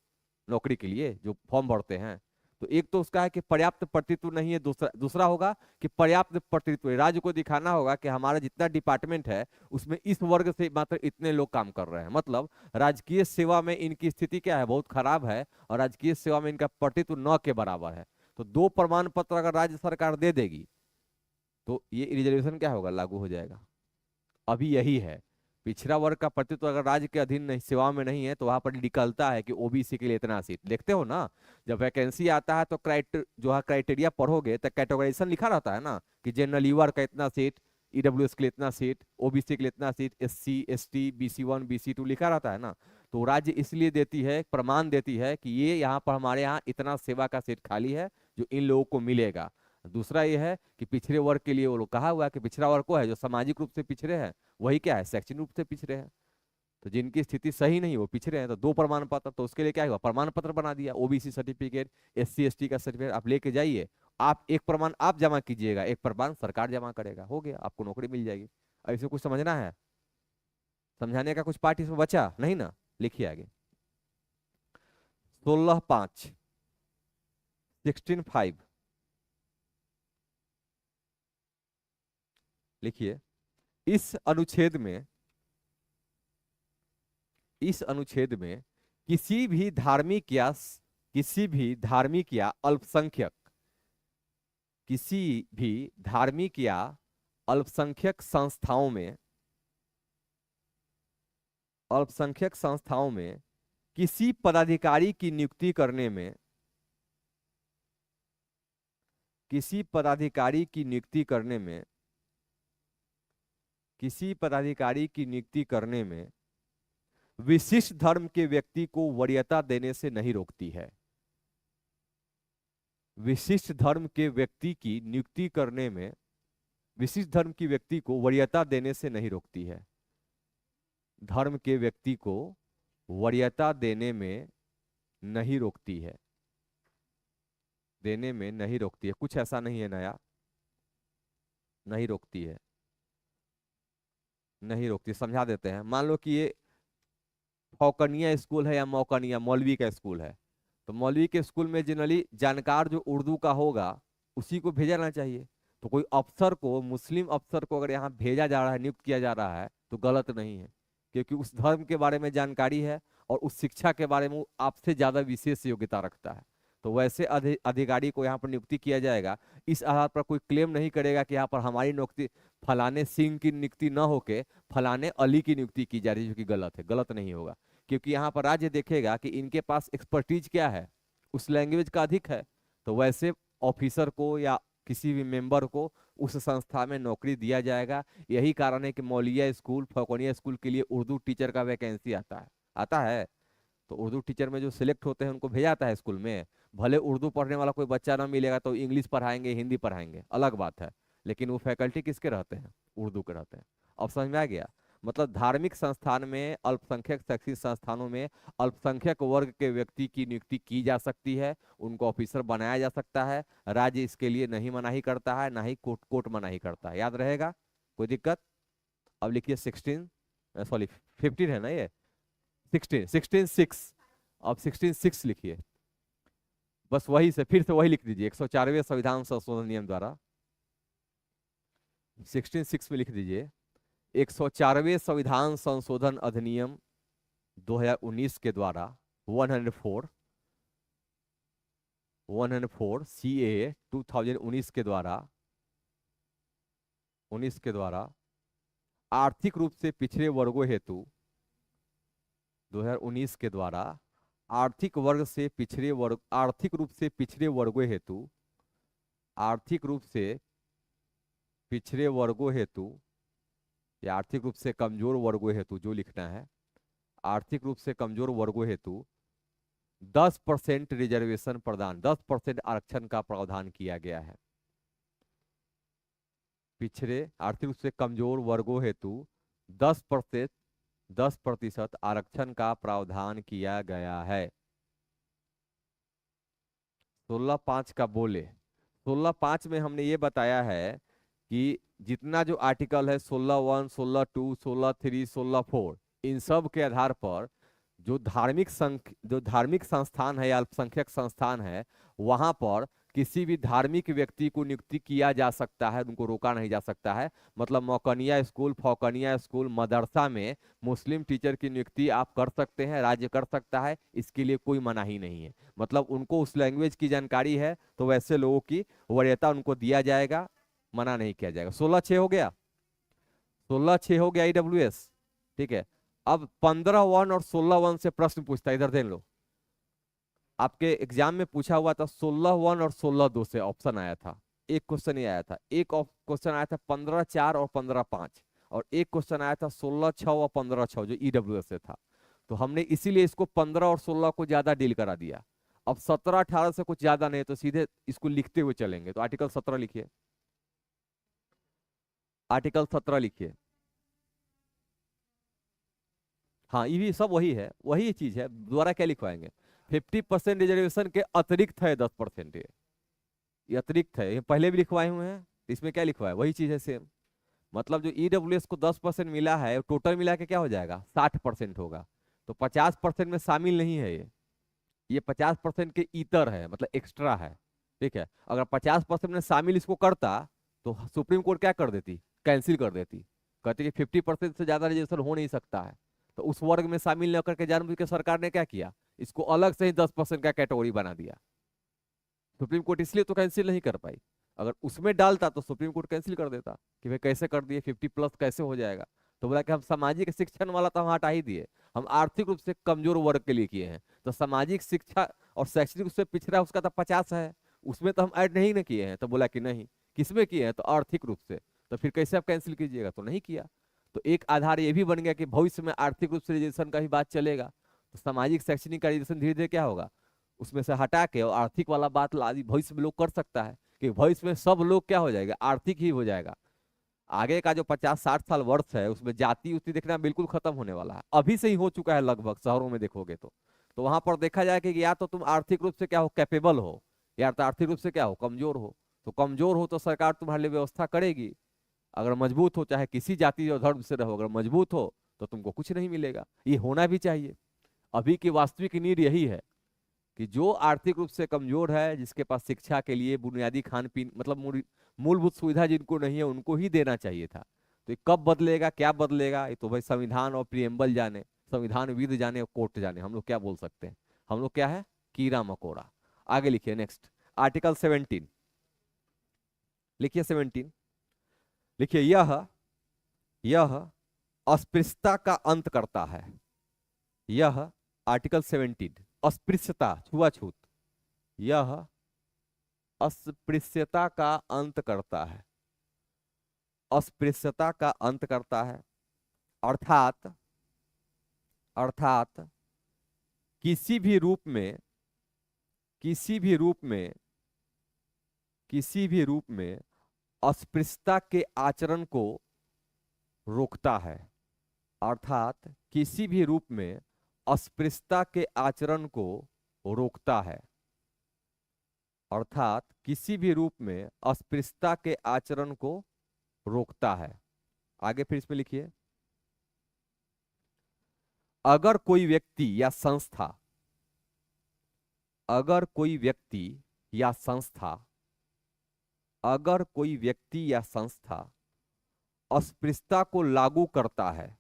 नौकरी के लिए जो फॉर्म भरते हैं, तो एक तो उसका है कि पर्याप्त प्रतिनिधित्व नहीं है, दूसरा दूसरा होगा कि पर्याप्त प्रतिनिधित्व, राज्य को दिखाना होगा कि हमारा जितना डिपार्टमेंट है उसमें इस वर्ग से मात्र इतने लोग काम कर रहे हैं, मतलब राजकीय सेवा में इनकी स्थिति क्या है, बहुत खराब है, और राजकीय सेवा में इनका प्रतिनिधित्व न के बराबर है। तो दो प्रमाण पत्र अगर राज्य सरकार दे देगी तो ये रिजर्वेशन क्या होगा, लागू हो जाएगा। अभी यही है, पिछड़ा वर्ग का प्रतिनिधित्व अगर राज्य के अधीन नहीं, सेवा में नहीं है, तो वहां पर निकलता है कि ओबीसी के लिए इतना सीट, देखते हो ना, जब वैकेंसी आता है तो जो है क्राइटेरिया पढ़ोगे तो कैटेगराइजेशन लिखा रहता है ना कि जनरल यूआर का इतना सीट, ईडब्ल्यूएस के लिए इतना सीट, ओबीसी के लिए इतना seat, SC ST BC1 BC2 लिखा रहता है ना। तो राज्य इसलिए देती है, प्रमाण देती है कि ये यहाँ पर हमारे यहाँ इतना सेवा का सीट खाली है जो इन लोगों को मिलेगा। दूसरा ये है कि पिछड़े वर्ग के लिए वो लोग कहा हुआ है कि पिछड़ा वर्ग को है जो सामाजिक रूप से पिछड़े हैं, वही क्या है, शैक्षणिक रूप से पिछड़े हैं, तो जिनकी स्थिति सही नहीं वो पिछड़े हैं, तो दो प्रमाण पत्र, तो उसके लिए क्या हुआ, प्रमाण पत्र बना दिया, ओबीसी सर्टिफिकेट, SC ST का सर्टिफिकेट आप लेके जाइए, आप एक प्रमाण आप जमा कीजिएगा, एक प्रमाण सरकार जमा करेगा, हो गया, आपको नौकरी मिल जाएगी। अब इसमें कुछ समझना है, समझाने का कुछ पार्ट इसमें बचा नहीं ना, लिखिए आगे, 16(5) 16(5) लिखिए, इस अनुच्छेद में, इस अनुच्छेद में किसी भी धार्मिक या, किसी भी धार्मिक या अल्पसंख्यक, किसी भी धार्मिक या अल्पसंख्यक संस्थाओं में, अल्पसंख्यक संस्थाओं में किसी पदाधिकारी की नियुक्ति करने में, किसी पदाधिकारी की नियुक्ति करने में, किसी पदाधिकारी की नियुक्ति करने में विशिष्ट धर्म के व्यक्ति को वरीयता देने से नहीं रोकती है, विशिष्ट धर्म के व्यक्ति की नियुक्ति करने में, विशिष्ट धर्म की व्यक्ति को वरीयता देने से नहीं रोकती है, धर्म के व्यक्ति को वरीयता देने में नहीं रोकती है, देने में नहीं रोकती है, कुछ ऐसा नहीं है नया, नहीं रोकती है, नहीं रोकती। समझा देते हैं, मान लो कि ये फौकनिया स्कूल है या मौकनिया, मौलवी का स्कूल है, तो मौलवी के स्कूल में जनरली जानकार जो उर्दू का होगा उसी को भेजा जाना चाहिए, तो कोई अफसर को, मुस्लिम अफसर को अगर यहाँ भेजा जा रहा है, नियुक्त किया जा रहा है, तो गलत नहीं है, क्योंकि उस धर्म के बारे में जानकारी है और उस शिक्षा के बारे में वो आपसे ज्यादा विशेष योग्यता रखता है, तो वैसे अधिकारी को यहाँ पर नियुक्ति किया जाएगा। इस आधार पर कोई क्लेम नहीं करेगा कि यहाँ पर हमारी नियुक्ति फलाने सिंह की नियुक्ति न होके फलाने अली की नियुक्ति की जा रही है, जो कि गलत है, गलत नहीं होगा, क्योंकि यहाँ पर राज्य देखेगा कि इनके पास एक्सपर्टीज क्या है, उस लैंग्वेज का अधिक है, तो वैसे ऑफिसर को या किसी भी मेंबर को उस संस्था में नौकरी दिया जाएगा। यही कारण है कि मौलिया स्कूल, फौकनिया स्कूल के लिए उर्दू टीचर का वैकेंसी आता है। तो उर्दू टीचर में जो सिलेक्ट होते हैं उनको भेजा जाता है स्कूल में। भले उर्दू पढ़ने वाला कोई बच्चा ना मिलेगा तो इंग्लिश पढ़ाएंगे, हिंदी पढ़ाएंगे, अलग बात है, लेकिन वो फैकल्टी किसके रहते हैं, उर्दू के रहते हैं। अब समझ में आ गया। मतलब धार्मिक संस्थान में, अल्पसंख्यक शैक्षिक संस्थानों में अल्पसंख्यक वर्ग के व्यक्ति की नियुक्ति की जा सकती है, उनको ऑफिसर बनाया जा सकता है। राज्य इसके लिए नहीं मनाही करता है, ना ही कोर्ट कोर्ट मनाही करता है। याद रहेगा, कोई दिक्कत? अब लिखिए 16, सॉरी 15 है ना ये, 16 अब 16 लिखिए। बस वही से फिर से वही लिख दीजिए, 104वें संविधान संशोधन नियम द्वारा 16 में लिख दीजिए। 104वें संविधान संशोधन अधिनियम 2019 के द्वारा 104 CAA 2019 के द्वारा 19 के द्वारा आर्थिक रूप से पिछड़े वर्गों हेतु 2019 के द्वारा आर्थिक रूप से पिछड़े वर्गों हेतु आर्थिक रूप से पिछड़े वर्गों हेतु या आर्थिक रूप से कमजोर वर्गों हेतु, जो लिखना है, आर्थिक रूप से कमजोर वर्गों हेतु 10% रिजर्वेशन प्रदान, 10% आरक्षण का प्रावधान किया गया है। पिछड़े आर्थिक रूप से कमजोर वर्गों हेतु 10% आरक्षण का प्रावधान किया गया है। 16(5) का बोले, 16(5) में हमने ये बताया है कि जितना जो आर्टिकल है 16(1), 16(2), 16(3), 16(4), इन सब के आधार पर जो धार्मिक संस्थान है या अल्पसंख्यक संस्थान है, वहां पर किसी भी धार्मिक व्यक्ति को नियुक्ति किया जा सकता है, उनको रोका नहीं जा सकता है। मतलब मौकनिया स्कूल, फौकनिया स्कूल, मदरसा में मुस्लिम टीचर की नियुक्ति आप कर सकते हैं, राज्य कर सकता है, इसके लिए कोई मनाही नहीं है। मतलब उनको उस लैंग्वेज की जानकारी है तो वैसे लोगों की वरीयता उनको दिया जाएगा, मना नहीं किया जाएगा। 16(6) हो गया, 16(6) हो गया IWS। ठीक है, अब 15(1) और 16(1) से प्रश्न पूछता है, इधर देख लो। आपके एग्जाम में पूछा हुआ था 16(1) और 16(2) से ऑप्शन आया था, एक क्वेश्चन ही आया था। एक क्वेश्चन आया था 15(4) और 15(5), और एक क्वेश्चन आया था 16(6) और 15(6) जो EWS से था। तो हमने इसीलिए इसको 15 और 16 को ज्यादा डील करा दिया। अब 17, 18 से कुछ ज्यादा नहीं, तो सीधे इसको लिखते हुए चलेंगे। तो आर्टिकल 17 लिखिए, आर्टिकल 17 लिखिए। हाँ, ये भी सब वही है, वही चीज है, दोबारा क्या लिखवाएंगे? 50% रिजर्वेशन के अतिरिक्त है 10%, ये अतिरिक्त है, ये पहले भी लिखवाए हुए हैं। इसमें क्या लिखवाए, वही चीज है सेम। मतलब जो EWS को 10% मिला है, टोटल मिला के क्या हो जाएगा, 60% होगा। तो 50% में शामिल नहीं है ये 50% के इतर है, मतलब एक्स्ट्रा है। ठीक है, अगर 50% में शामिल इसको करता तो सुप्रीम कोर्ट क्या कर देती, कैंसिल कर देती, कहती कि 50% से ज्यादा रिजर्वेशन हो नहीं सकता है। तो उस वर्ग में शामिल न करके जानबूझ के सरकार ने क्या किया, इसको अलग से ही 10% का कैटेगरी बना दिया। सुप्रीम कोर्ट इसलिए तो कैंसिल नहीं कर पाई, अगर उसमें डालता तो सुप्रीम कोर्ट कैंसिल कर देता कि भाई कैसे कर दिए, 50+ कैसे हो जाएगा। तो बोला कि हम सामाजिक शिक्षण वाला तो हम हटा ही दिए, हम आर्थिक रूप से कमजोर वर्ग के लिए किए हैं। तो सामाजिक शिक्षा और शैक्षणिक रूप से पिछड़ा उसका तो 50 है, उसमें तो हम ऐड नहीं ना किए हैं। तो बोला कि नहीं, किसमें किए हैं, तो आर्थिक रूप से। तो फिर कैसे आप कैंसिल कीजिएगा, तो नहीं किया। तो एक आधार ये भी बन गया कि भविष्य में आर्थिक रूप से रिजर्वेशन का ही बात चलेगा, तो सामाजिक शैक्षणिक का रिजर्वेशन धीरे धीरे क्या होगा, उसमें से हटा के और आर्थिक वाला बात भविष्य में लोग कर सकता है कि भविष्य में सब लोग क्या हो जाएगा, आर्थिक ही हो जाएगा। आगे का जो 50-60 साल वर्ष है उसमें जाति उति देखना बिल्कुल खत्म होने वाला है, अभी से ही हो चुका है लगभग, शहरों में देखोगे तो वहां पर देखा जाए कि या तो तुम आर्थिक रूप से क्या हो, कैपेबल हो, या तो आर्थिक रूप से क्या हो, कमजोर हो। तो कमजोर हो तो सरकार तुम्हारे लिए व्यवस्था करेगी, अगर मजबूत हो, चाहे किसी जाति और धर्म से रहो, अगर मजबूत हो तो तुमको कुछ नहीं मिलेगा। ये होना भी चाहिए। अभी की वास्तविक नीड यही है कि जो आर्थिक रूप से कमजोर है, जिसके पास शिक्षा के लिए बुनियादी खान पीन, मतलब मूलभूत सुविधा जिनको नहीं है, उनको ही देना चाहिए था। तो ये कब बदलेगा, क्या बदलेगा, ये तो भाई संविधान और प्रियम्बल जाने, संविधान विद जाने और कोर्ट जाने, हम लोग क्या बोल सकते हैं। हम लोग क्या है, कीड़ा मकोड़ा। आगे लिखिए, नेक्स्ट आर्टिकल 17 लिखिए, 17 लिखिए। यह अस्पृश्यता का अंत करता है। यह आर्टिकल 17 अस्पृश्यता छुआछूत, यह अस्पृश्यता का अंत करता है, अस्पृश्यता का अंत करता है। अर्थात अर्थात किसी भी रूप में, किसी भी रूप में, किसी भी रूप में अस्पृश्यता के आचरण को रोकता है। अर्थात किसी भी रूप में अस्पृश्यता के आचरण को रोकता है। अर्थात किसी भी रूप में अस्पृश्यता के आचरण को रोकता है। आगे फिर इसमें लिखिए, अगर कोई व्यक्ति या संस्था, अगर कोई व्यक्ति या संस्था, अगर कोई व्यक्ति या संस्था अस्पृश्यता को लागू करता है,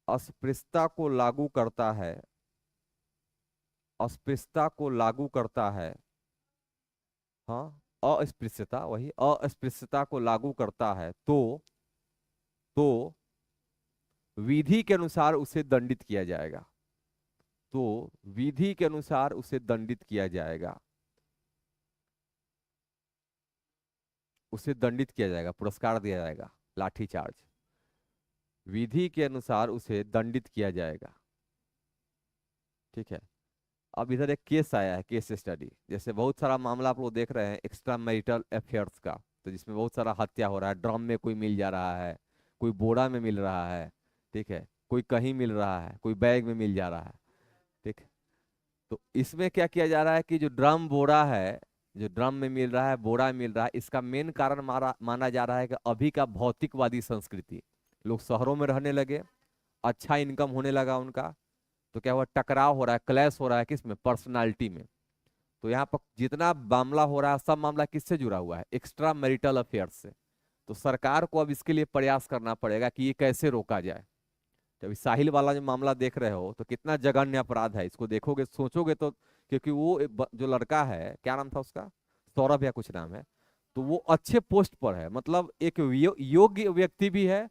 अस्पृश्यता को लागू करता है, अस्पृश्यता को लागू करता है, हाँ अस्पृश्यता, वही अस्पृश्यता को लागू करता है, तो विधि के अनुसार उसे दंडित किया जाएगा, तो विधि के अनुसार उसे दंडित किया जाएगा, उसे दंडित किया जाएगा, पुरस्कार दिया जाएगा, लाठी चार्ज, विधि के अनुसार उसे दंडित किया जाएगा। ठीक है। अब इधर एक केस आया है, केस स्टडी, जैसे बहुत सारा मामला आप लोग देख रहे हैं एक्स्ट्रा मैरिटल अफेयर्स का, तो जिसमें बहुत सारा हत्या हो रहा है, ड्रम में कोई मिल जा रहा है, कोई बोरा में मिल रहा है, ठीक है, कोई कहीं मिल रहा है, कोई बैग में मिल जा रहा है। ठीक है। तो इसमें क्या किया जा रहा है कि जो ड्रम बोरा है, जो ड्रम में मिल रहा है, बोरा में मिल रहा है, इसका मेन कारण माना जा रहा है कि अभी का भौतिकवादी संस्कृति, लोग शहरों में रहने लगे, अच्छा इनकम होने लगा उनका, तो क्या हुआ, टकराव हो रहा है, क्लैश हो रहा है, किसमें, पर्सनालिटी में। तो यहाँ पर जितना मामला हो रहा है, सब मामला किससे जुड़ा हुआ है, एक्स्ट्रा मैरिटल अफेयर्स से। तो सरकार को अब इसके लिए प्रयास करना पड़ेगा कि ये कैसे रोका जाए। जब साहिल वाला जो मामला देख रहे हो तो कितना जघन्य अपराध है, इसको देखोगे सोचोगे तो, क्योंकि वो जो लड़का है, क्या नाम था उसका, सौरभ या कुछ नाम है, तो वो अच्छे पोस्ट पर है, मतलब एक योग्य व्यक्ति भी है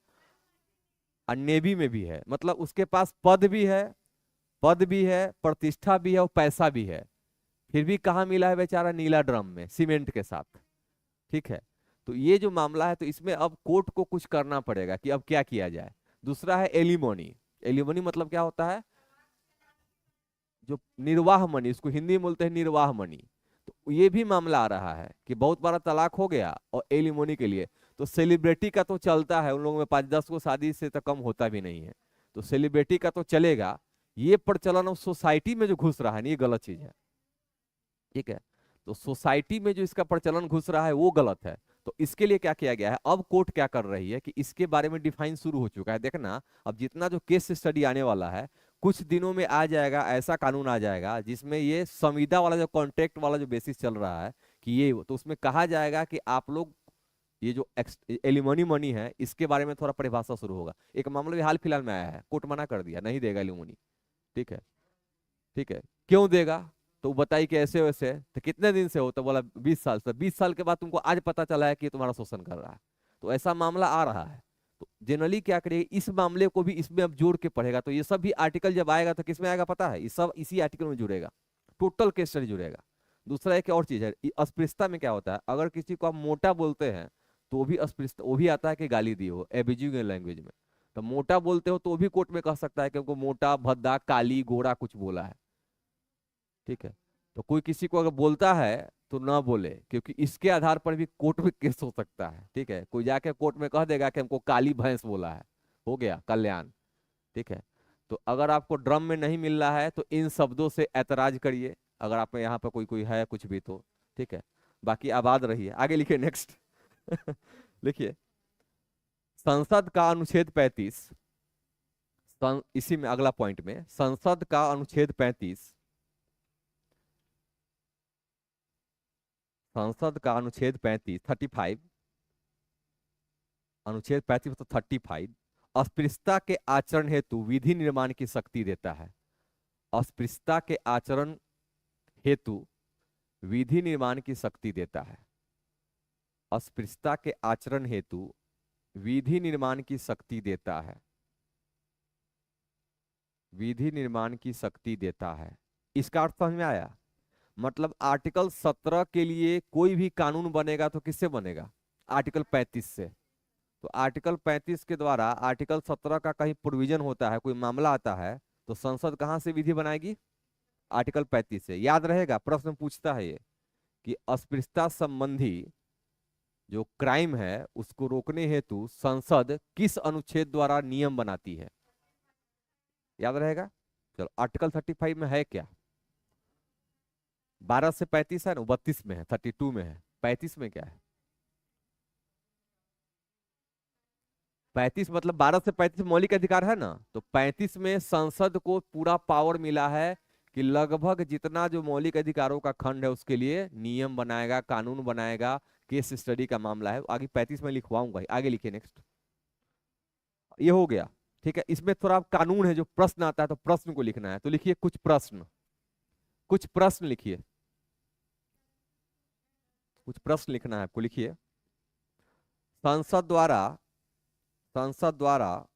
और नेवी में भी है, मतलब उसके पास पद भी है, पद भी है, प्रतिष्ठा भी है और पैसा भी है, फिर भी कहाँ मिला है बेचारा, नीला ड्रम में सीमेंट के साथ। ठीक है। तो ये जो मामला है, तो इसमें अब कोर्ट को कुछ करना पड़ेगा कि अब क्या किया जाए। दूसरा है एलिमोनी। एलिमोनी मतलब क्या होता है, जो निर्वाह मनी, इसको हिंदी में बोलते हैं निर्वाह मनी। तो ये भी मामला आ रहा है कि बहुत बड़ा तलाक हो गया और एलिमोनी के लिए, तो सेलिब्रिटी का तो चलता है, उन लोगों में 5-10 को शादी से तो कम होता भी नहीं है, तो सेलिब्रिटी का तो चलेगा। ये प्रचलन सोसाइटी में जो घुस रहा है, ये गलत चीज है। ठीक है। तो सोसाइटी में जो इसका प्रचलन घुस रहा है वो गलत है। तो इसके लिए क्या किया गया है, अब कोर्ट क्या कर रही है कि इसके बारे में डिफाइन शुरू हो चुका है। देखना अब जितना जो केस स्टडी आने वाला है, कुछ दिनों में आ जाएगा, ऐसा कानून आ जाएगा जिसमें ये संविदा वाला जो कॉन्ट्रैक्ट वाला जो बेसिस चल रहा है कि ये, तो उसमें कहा जाएगा कि आप लोग ये जो एलिमनी मनी है, इसके बारे में थोड़ा परिभाषा शुरू होगा। एक मामला भी हाल फिलहाल में आया है, कोर्ट मना कर दिया, नहीं देगा एलिमनी। ठीक है। ठीक है। क्यों देगा, तो बताई कि ऐसे वैसे, तो कितने दिन से हो, तो बोला 20 साल से। 20 साल के बाद तुमको आज पता चला है कि ये तुम्हारा शोषण कर रहा है, तो ऐसा मामला आ रहा है। तो जनरली क्या करेगा, इस मामले को भी इसमें अब जोड़ के पढ़ेगा, तो ये सब भी आर्टिकल जब आएगा तो किसमें आएगा पता है, ये सब इसी आर्टिकल में जुड़ेगा, टोटल केस स्टडी जुड़ेगा। दूसरा एक और चीज है, अस्पृश्यता में क्या होता है, अगर किसी को आप मोटा बोलते हैं तो वो भी अस्पृश्यता, वो भी आता है कि गाली दी हो एब्यूजिंग लैंग्वेज में। तो मोटा बोलते हो तो वो भी कोर्ट में कह सकता है कि उनको मोटा, भद्दा, काली, गोरा कुछ बोला है। ठीक है। तो कोई किसी को अगर बोलता है तो ना बोले, क्योंकि इसके आधार पर भी कोर्ट में केस हो सकता है। ठीक है। कोई जाके कोर्ट में कह देगा कि हमको काली भैंस बोला है, हो गया कल्याण। ठीक है। तो अगर आपको ड्रम में नहीं मिल रहा है तो इन शब्दों से ऐतराज करिए, अगर आप यहाँ पर कोई कोई है कुछ भी तो। ठीक है। बाकी आबाद रहिए। आगे लिखिए नेक्स्ट। लिखिए, संसद का अनुच्छेद 35, इसी में अगला पॉइंट में, संसद का अनुच्छेद 35, संसद का अनुच्छेद 35 35, अनुच्छेद 35 तो 35 अस्पृश्यता के आचरण हेतु विधि निर्माण की शक्ति देता है। अस्पृश्यता के आचरण हेतु विधि निर्माण की शक्ति देता है। अस्पृश्यता के आचरण हेतु विधि निर्माण की शक्ति देता है। विधि निर्माण की शक्ति देता है। इसका अर्थ समझ में आया? मतलब आर्टिकल 17 के लिए कोई भी कानून बनेगा तो किससे बनेगा? आर्टिकल 35 से। तो आर्टिकल 35 के द्वारा आर्टिकल 17 का कहीं प्रोविजन होता है, कोई मामला आता है, तो संसद कहां से विधि बनाएगी? आर्टिकल 35 से। याद रहेगा, प्रश्न पूछता है ये कि अस्पृश्यता संबंधी जो क्राइम है उसको रोकने हेतु संसद किस अनुच्छेद द्वारा नियम बनाती है? याद रहेगा। चलो, आर्टिकल 35 में है क्या? 12 से 35 है ना, 32 में है, 32 में है, 35 में क्या है? 35 मतलब 12 से 35 मौलिक अधिकार है ना, तो 35 में संसद को पूरा पावर मिला है कि लगभग जितना जो मौलिक अधिकारों का खंड है उसके लिए नियम बनाएगा, कानून बनाएगा। केस स्टडी का मामला है, आगे 35 में लिखवाऊंगा। आगे लिखिए नेक्स्ट। ये हो गया, ठीक है। इसमें थोड़ा कानून है, जो प्रश्न आता है तो प्रश्न को लिखना है, तो लिखिए कुछ प्रश्न, कुछ प्रश्न लिखिए, कुछ प्रश्न लिखना है आपको। लिखिए, संसद द्वारा संसद द्वारा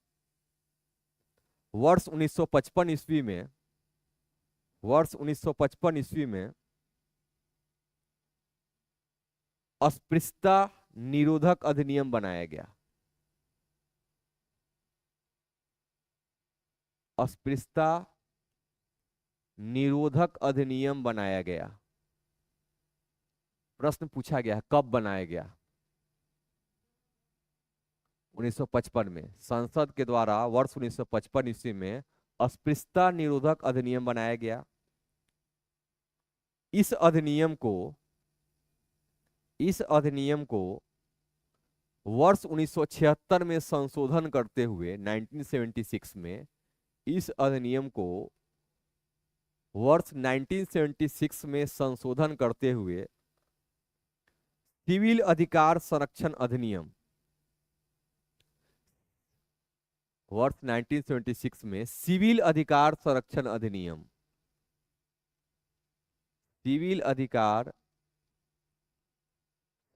वर्ष 1955 ईस्वी में, वर्ष 1955 ईस्वी में अस्पृश्यता निरोधक अधिनियम बनाया गया। अस्पृश्यता निरोधक अधिनियम बनाया गया। प्रश्न पूछा गया, कब बनाया गया? 1955 में। संसद के द्वारा वर्ष 1955 ईस्वी में अस्पृश्यता निरोधक अधिनियम बनाया गया। इस अधिनियम को वर्ष 1976 में संशोधन करते हुए, 1976 में इस अधिनियम को वर्ष 1976 में संशोधन करते हुए सिविल अधिकार संरक्षण अधिनियम, वर्ष 1976 में सिविल अधिकार संरक्षण अधिनियम, सिविल अधिकार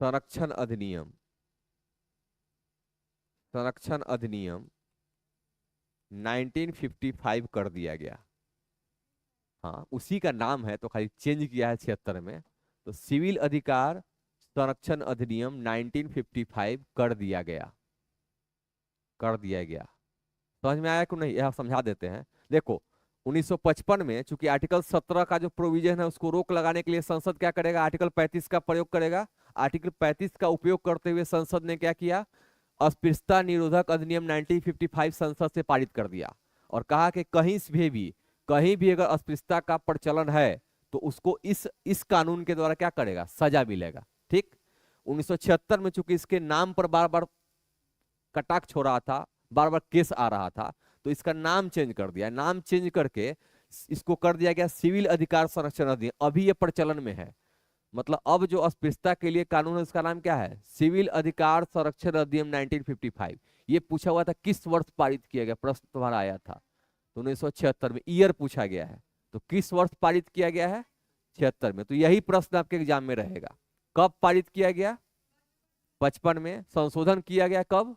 संरक्षण अधिनियम, संरक्षण अधिनियम 1955 कर दिया गया। हाँ, उसी का नाम है, तो खाली चेंज किया है 76 में। तो सिविल अधिकार संरक्षण अधिनियम 1955 कर दिया गया, कर दिया गया। समझ में आया कि नहीं? यह समझा देते हैं। देखो, 1955 में चूंकि आर्टिकल 17 का जो प्रोविजन है उसको रोक लगाने के लिए संसद क्या करेगा? आर्टिकल 35 का प्रयोग करेगा। आर्टिकल 35 का उपयोग करते हुए संसद ने क्या किया? अस्पृश्यता निरोधक अधिनियम 1955 संसद से पारित कर दिया और कहा कि कहीं भी अगर अस्पृश्यता का प्रचलन है तो उसको इस कानून के द्वारा क्या करेगा? सजा मिलेगा। ठीक। 1976 में चूंकि इसके नाम पर बार बार कटाक्ष हो रहा था, बार बार केस आ रहा था, तो इसका नाम चेंज कर दिया। नाम चेंज करके इसको कर दिया गया सिविल अधिकार संरक्षण अधिनियम। अभी ये प्रचलन में है। मतलब अब जो अस्पृश्यता के लिए कानून है उसका नाम क्या है? सिविल अधिकार संरक्षण अधिनियम 1955। ये पूछा हुआ था किस वर्ष पारित किया गया, प्रश्न तुम्हारा आया था। तो 1976 में ईयर पूछा गया है, तो किस वर्ष पारित किया गया है? 76 में। तो यही प्रश्न आपके एग्जाम में रहेगा, कब पारित किया गया? 55 में। संशोधन किया गया कब?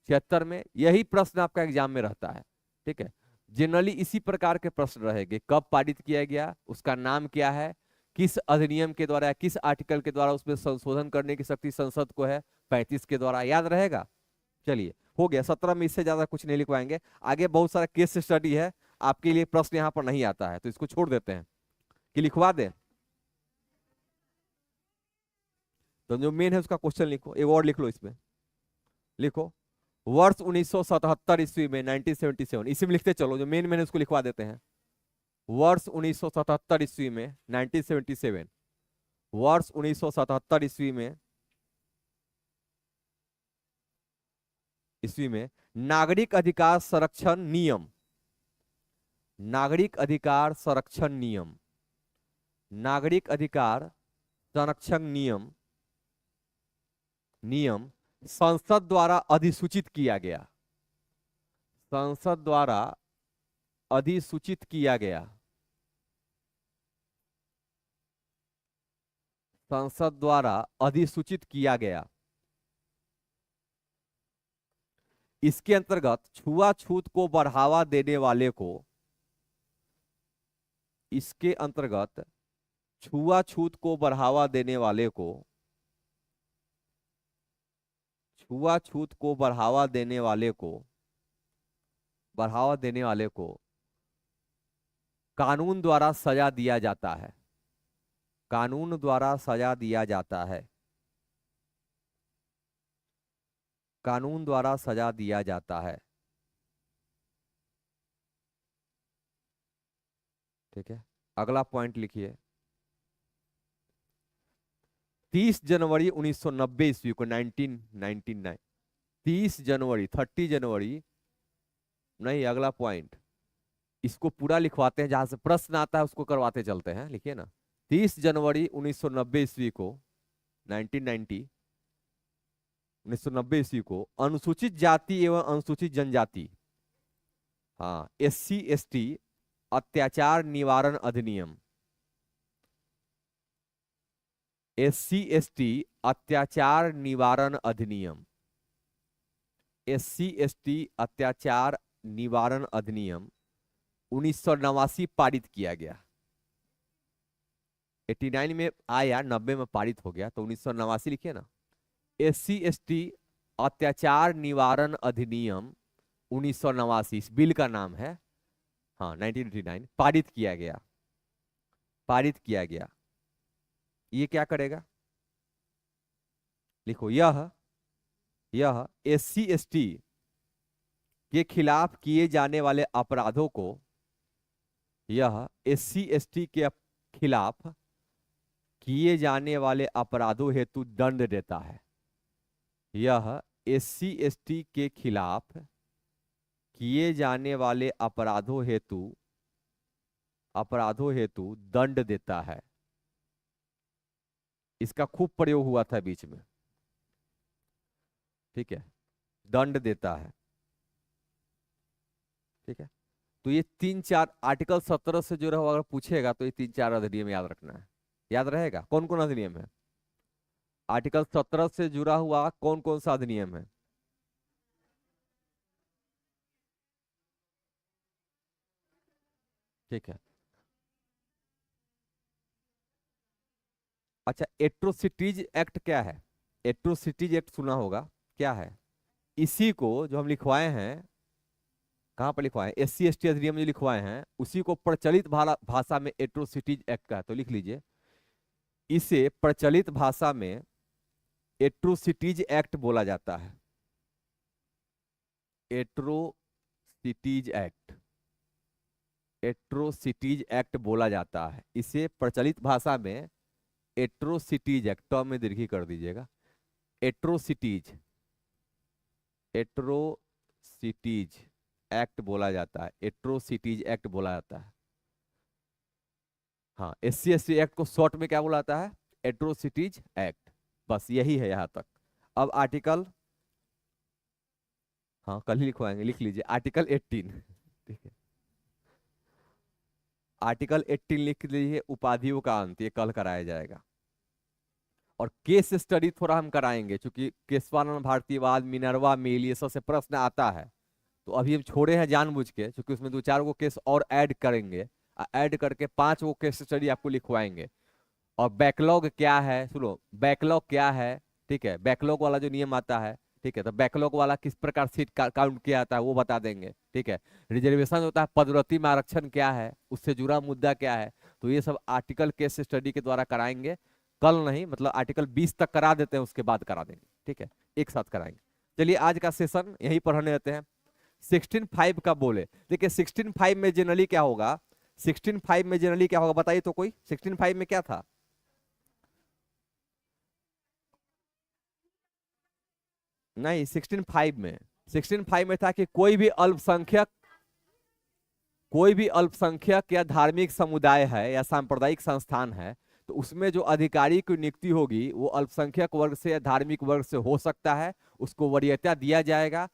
76 में। यही प्रश्न आपका एग्जाम में रहता है। ठीक है, जनरली इसी प्रकार के प्रश्न रहेंगे। कब पारित किया गया, उसका नाम क्या है, किस अधिनियम के द्वारा, किस आर्टिकल के द्वारा उसमें संशोधन करने की शक्ति संसद को है, 35 के द्वारा। याद रहेगा। चलिए, हो गया। 17 में इससे ज्यादा कुछ नहीं लिखवाएंगे। आगे बहुत सारा केस स्टडी है, आपके लिए प्रश्न यहां पर नहीं आता है, तो इसको छोड़ देते हैं कि लिखवा दें। तो जो मेन है उसका क्वेश्चन लिखो, एक और लिख लो। इसमें लिखो वर्ष 1977 ईस्वी में, 1977 इसी में लिखते चलो। जो मेन है उसको लिखवा देते हैं। वर्ष 1977 ईस्वी में, 1977, वर्ष 1977 ईस्वी में नागरिक अधिकार संरक्षण नियम, नागरिक अधिकार संरक्षण नियम, नागरिक अधिकार संरक्षण नियम संसद द्वारा अधिसूचित किया गया। संसद द्वारा अधिसूचित किया गया। संसद द्वारा अधिसूचित किया गया। इसके अंतर्गत छुआछूत को बढ़ावा देने वाले को, इसके अंतर्गत छुआछूत को बढ़ावा देने वाले को, छुआछूत को बढ़ावा देने वाले को, बढ़ावा देने वाले को कानून द्वारा सजा दिया जाता है, कानून द्वारा सजा दिया जाता है, कानून द्वारा सजा दिया जाता है। ठीक है, अगला पॉइंट लिखिए। 30 जनवरी 1990 ईस्वी को, 1999, 30 जनवरी, 30 जनवरी नहीं, अगला पॉइंट, इसको पूरा लिखवाते हैं, जहां से प्रश्न आता है उसको करवाते चलते हैं। लिखिए ना, 30 जनवरी 1990 ईस्वी को, 1990, 1990 ईस्वी को अनुसूचित जाति एवं अनुसूचित जनजाति, हाँ, SC/ST अत्याचार निवारण अधिनियम, SC/ST अत्याचार निवारण अधिनियम, SC/ST अत्याचार निवारण अधिनियम 1989 पारित किया गया। 89 में आया, 90 में पारित हो गया, तो 1989 लिखिए ना। SC/ST अत्याचार निवारण अधिनियम 1989, इस बिल का नाम है, हाँ, 1989 पारित किया गया, पारित किया गया। ये क्या करेगा, लिखो, यह SC/ST के खिलाफ किए जाने वाले अपराधों को, यह SC/ST के खिलाफ किए जाने वाले अपराधों हेतु दंड देता है। यह SC/ST के खिलाफ किए जाने वाले अपराधों हेतु दंड देता है। इसका खूब प्रयोग हुआ था बीच में, ठीक है, दंड देता है। ठीक है, तो ये 3-4 आर्टिकल 17 से जो रहा, अगर पूछेगा तो ये 3-4 अधिनियम याद रखना है। याद रहेगा कौन कौन अधिनियम है? आर्टिकल 17 से जुड़ा हुआ कौन कौन सा अधिनियम है? ठीक है, अच्छा, एट्रोसिटीज एक्ट क्या है? एट्रोसिटीज एक्ट सुना होगा, क्या है? इसी को जो हम लिखवाए हैं, कहाँ पर लिखवाए? SC/ST अधिनियम जो लिखवाए हैं, उसी को प्रचलित भाषा में एट्रोसिटीज एक्ट का है। तो लिख लीजिए, इसे प्रचलित भाषा में एट्रोसिटीज एक्ट बोला जाता है। एट्रोसिटीज एक्ट, एट्रोसिटीज एक्ट बोला जाता है। इसे प्रचलित भाषा में एट्रोसिटीज एक्ट, टर्म में दीर्घी कर दीजिएगा, एट्रोसिटीज, एट्रोसिटीज एक्ट बोला जाता है, एट्रोसिटीज एक्ट बोला जाता है। हाँ, SC/ST एक्ट को शॉर्ट में क्या बोला जाता है? Atrocities act. बस यही है यहां तक। अब आर्टिकल, हाँ कल ही लिखवाएंगे, लिख लीजिए आर्टिकल 18। ठीक है, आर्टिकल 18 लिख लीजिए, उपाधियों का अंत, ये कल कराया जाएगा। और केस स्टडी थोड़ा हम कराएंगे, क्योंकि केशवानंद भारतीयवाद, मिनर्वा मिल, ये सब से प्रश्न आता है, तो अभी हम छोड़े हैं जानबूझ के, क्योंकि उसमें 2-4 को केस और ऐड करेंगे, ऐड करके 5 को केस स्टडी आपको लिखवाएंगे। और बैकलॉग क्या है, सुनो, बैकलॉग क्या है, ठीक है, बैकलॉग वाला जो नियम आता है, ठीक है, तो बैकलॉग वाला किस प्रकार सीट काउंट किया जाता है वो बता देंगे। ठीक है, रिजर्वेशन होता है, पदोन्नति में आरक्षण क्या है, उससे जुड़ा मुद्दा क्या है, तो ये सब आर्टिकल केस स्टडी के द्वारा कराएंगे। कल नहीं, मतलब आर्टिकल 20 तक करा देते हैं, उसके बाद करा देंगे। ठीक है, एक साथ कराएंगे। चलिए आज का सेशन यहीं पर रहने देते हैं। 16.5 का बोले, देखिए 16.5 में जनरली क्या होगा, 16.5 में जनरली क्या होगा बताइए तो कोई। 16.5 में क्या था? नहीं, 16.5 में था कि कोई भी अल्पसंख्यक या धार्मिक समुदाय है या सांप्रदायिक संस्थान है, तो उसमें जो अधिकारी की नियुक्ति होगी वो अल्पसंख्यक वर्ग से या धार्मिक वर्ग से हो सकता है, उसको वरीयता दिया जाएगा।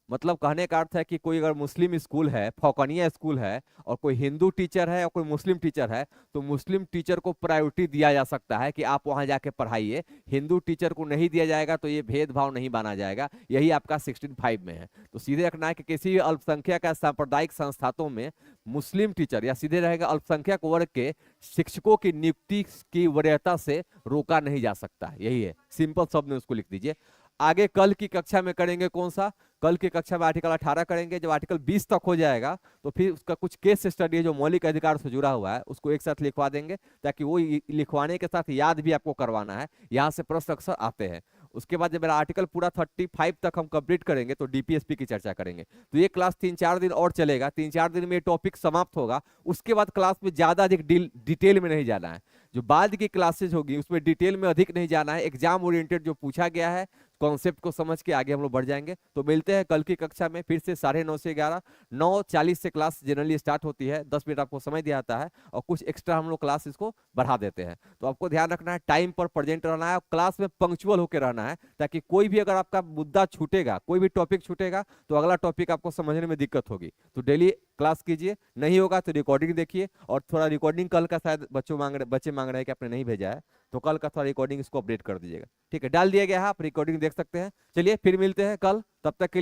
मतलब कहने का अर्थ है कि कोई अगर मुस्लिम स्कूल है, फौकनिया स्कूल है, और कोई हिंदू टीचर है और कोई मुस्लिम टीचर है, तो मुस्लिम टीचर को प्रायोरिटी दिया जा सकता है कि आप वहां जाके पढ़ाइए। हिंदू टीचर को नहीं दिया जाएगा, तो ये भेदभाव नहीं माना जाएगा। यही आपका 16(5) में है। तो सीधे रखना है कि किसी भी अल्पसंख्यक या सांप्रदायिक संस्थानों में मुस्लिम टीचर, या सीधे रहेगा अल्पसंख्यक वर्ग के शिक्षकों की नियुक्ति की वरीयता से रोका नहीं जा सकता। यही है, सिंपल शब्द में उसको लिख दीजिए। आगे कल की कक्षा में करेंगे कौन सा? कल की कक्षा में आर्टिकल 18 करेंगे। जब आर्टिकल 20 तक हो जाएगा तो फिर उसका कुछ केस स्टडी है जो मौलिक अधिकार से जुड़ा हुआ है, उसको एक साथ लिखवा देंगे, ताकि वो लिखवाने के साथ याद भी आपको करवाना है। यहाँ से प्रश्न अक्सर आते हैं। उसके बाद जब मेरा आर्टिकल पूरा 35 तक हम कंप्लीट करेंगे तो डीपीएसपी की चर्चा करेंगे। तो ये क्लास 3-4 दिन और चलेगा। 3-4 दिन में ये टॉपिक समाप्त होगा। उसके बाद क्लास में ज्यादा अधिक डिटेल में नहीं जाना है। जो बाद की क्लासेज होगी उसमें डिटेल में अधिक नहीं जाना है। एग्जाम ओरिएंटेड जो पूछा गया है, कॉन्सेप्ट को समझ के आगे हम लोग बढ़ जाएंगे। तो मिलते हैं कल की कक्षा में फिर से 9:30 से 11। 9:40 से क्लास जनरली स्टार्ट होती है। 10 मिनट आपको समय दिया जाता है और कुछ एक्स्ट्रा हम लोग क्लास इसको बढ़ा देते हैं। तो आपको ध्यान रखना है, टाइम पर प्रेजेंट रहना है और क्लास में पंक्चुअल होकर रहना है, ताकि कोई भी अगर आपका मुद्दा छूटेगा, कोई भी टॉपिक छूटेगा, तो अगला टॉपिक आपको समझने में दिक्कत होगी। तो डेली क्लास कीजिए, नहीं होगा तो रिकॉर्डिंग देखिए। और थोड़ा रिकॉर्डिंग कल का शायद बच्चे मांग रहे हैं कि आपने नहीं भेजा है, तो कल का थोड़ा रिकॉर्डिंग इसको अपडेट कर दीजिएगा। ठीक है, डाल दिया गया है, आप रिकॉर्डिंग देख सकते हैं। चलिए फिर मिलते हैं कल, तब तक के लिए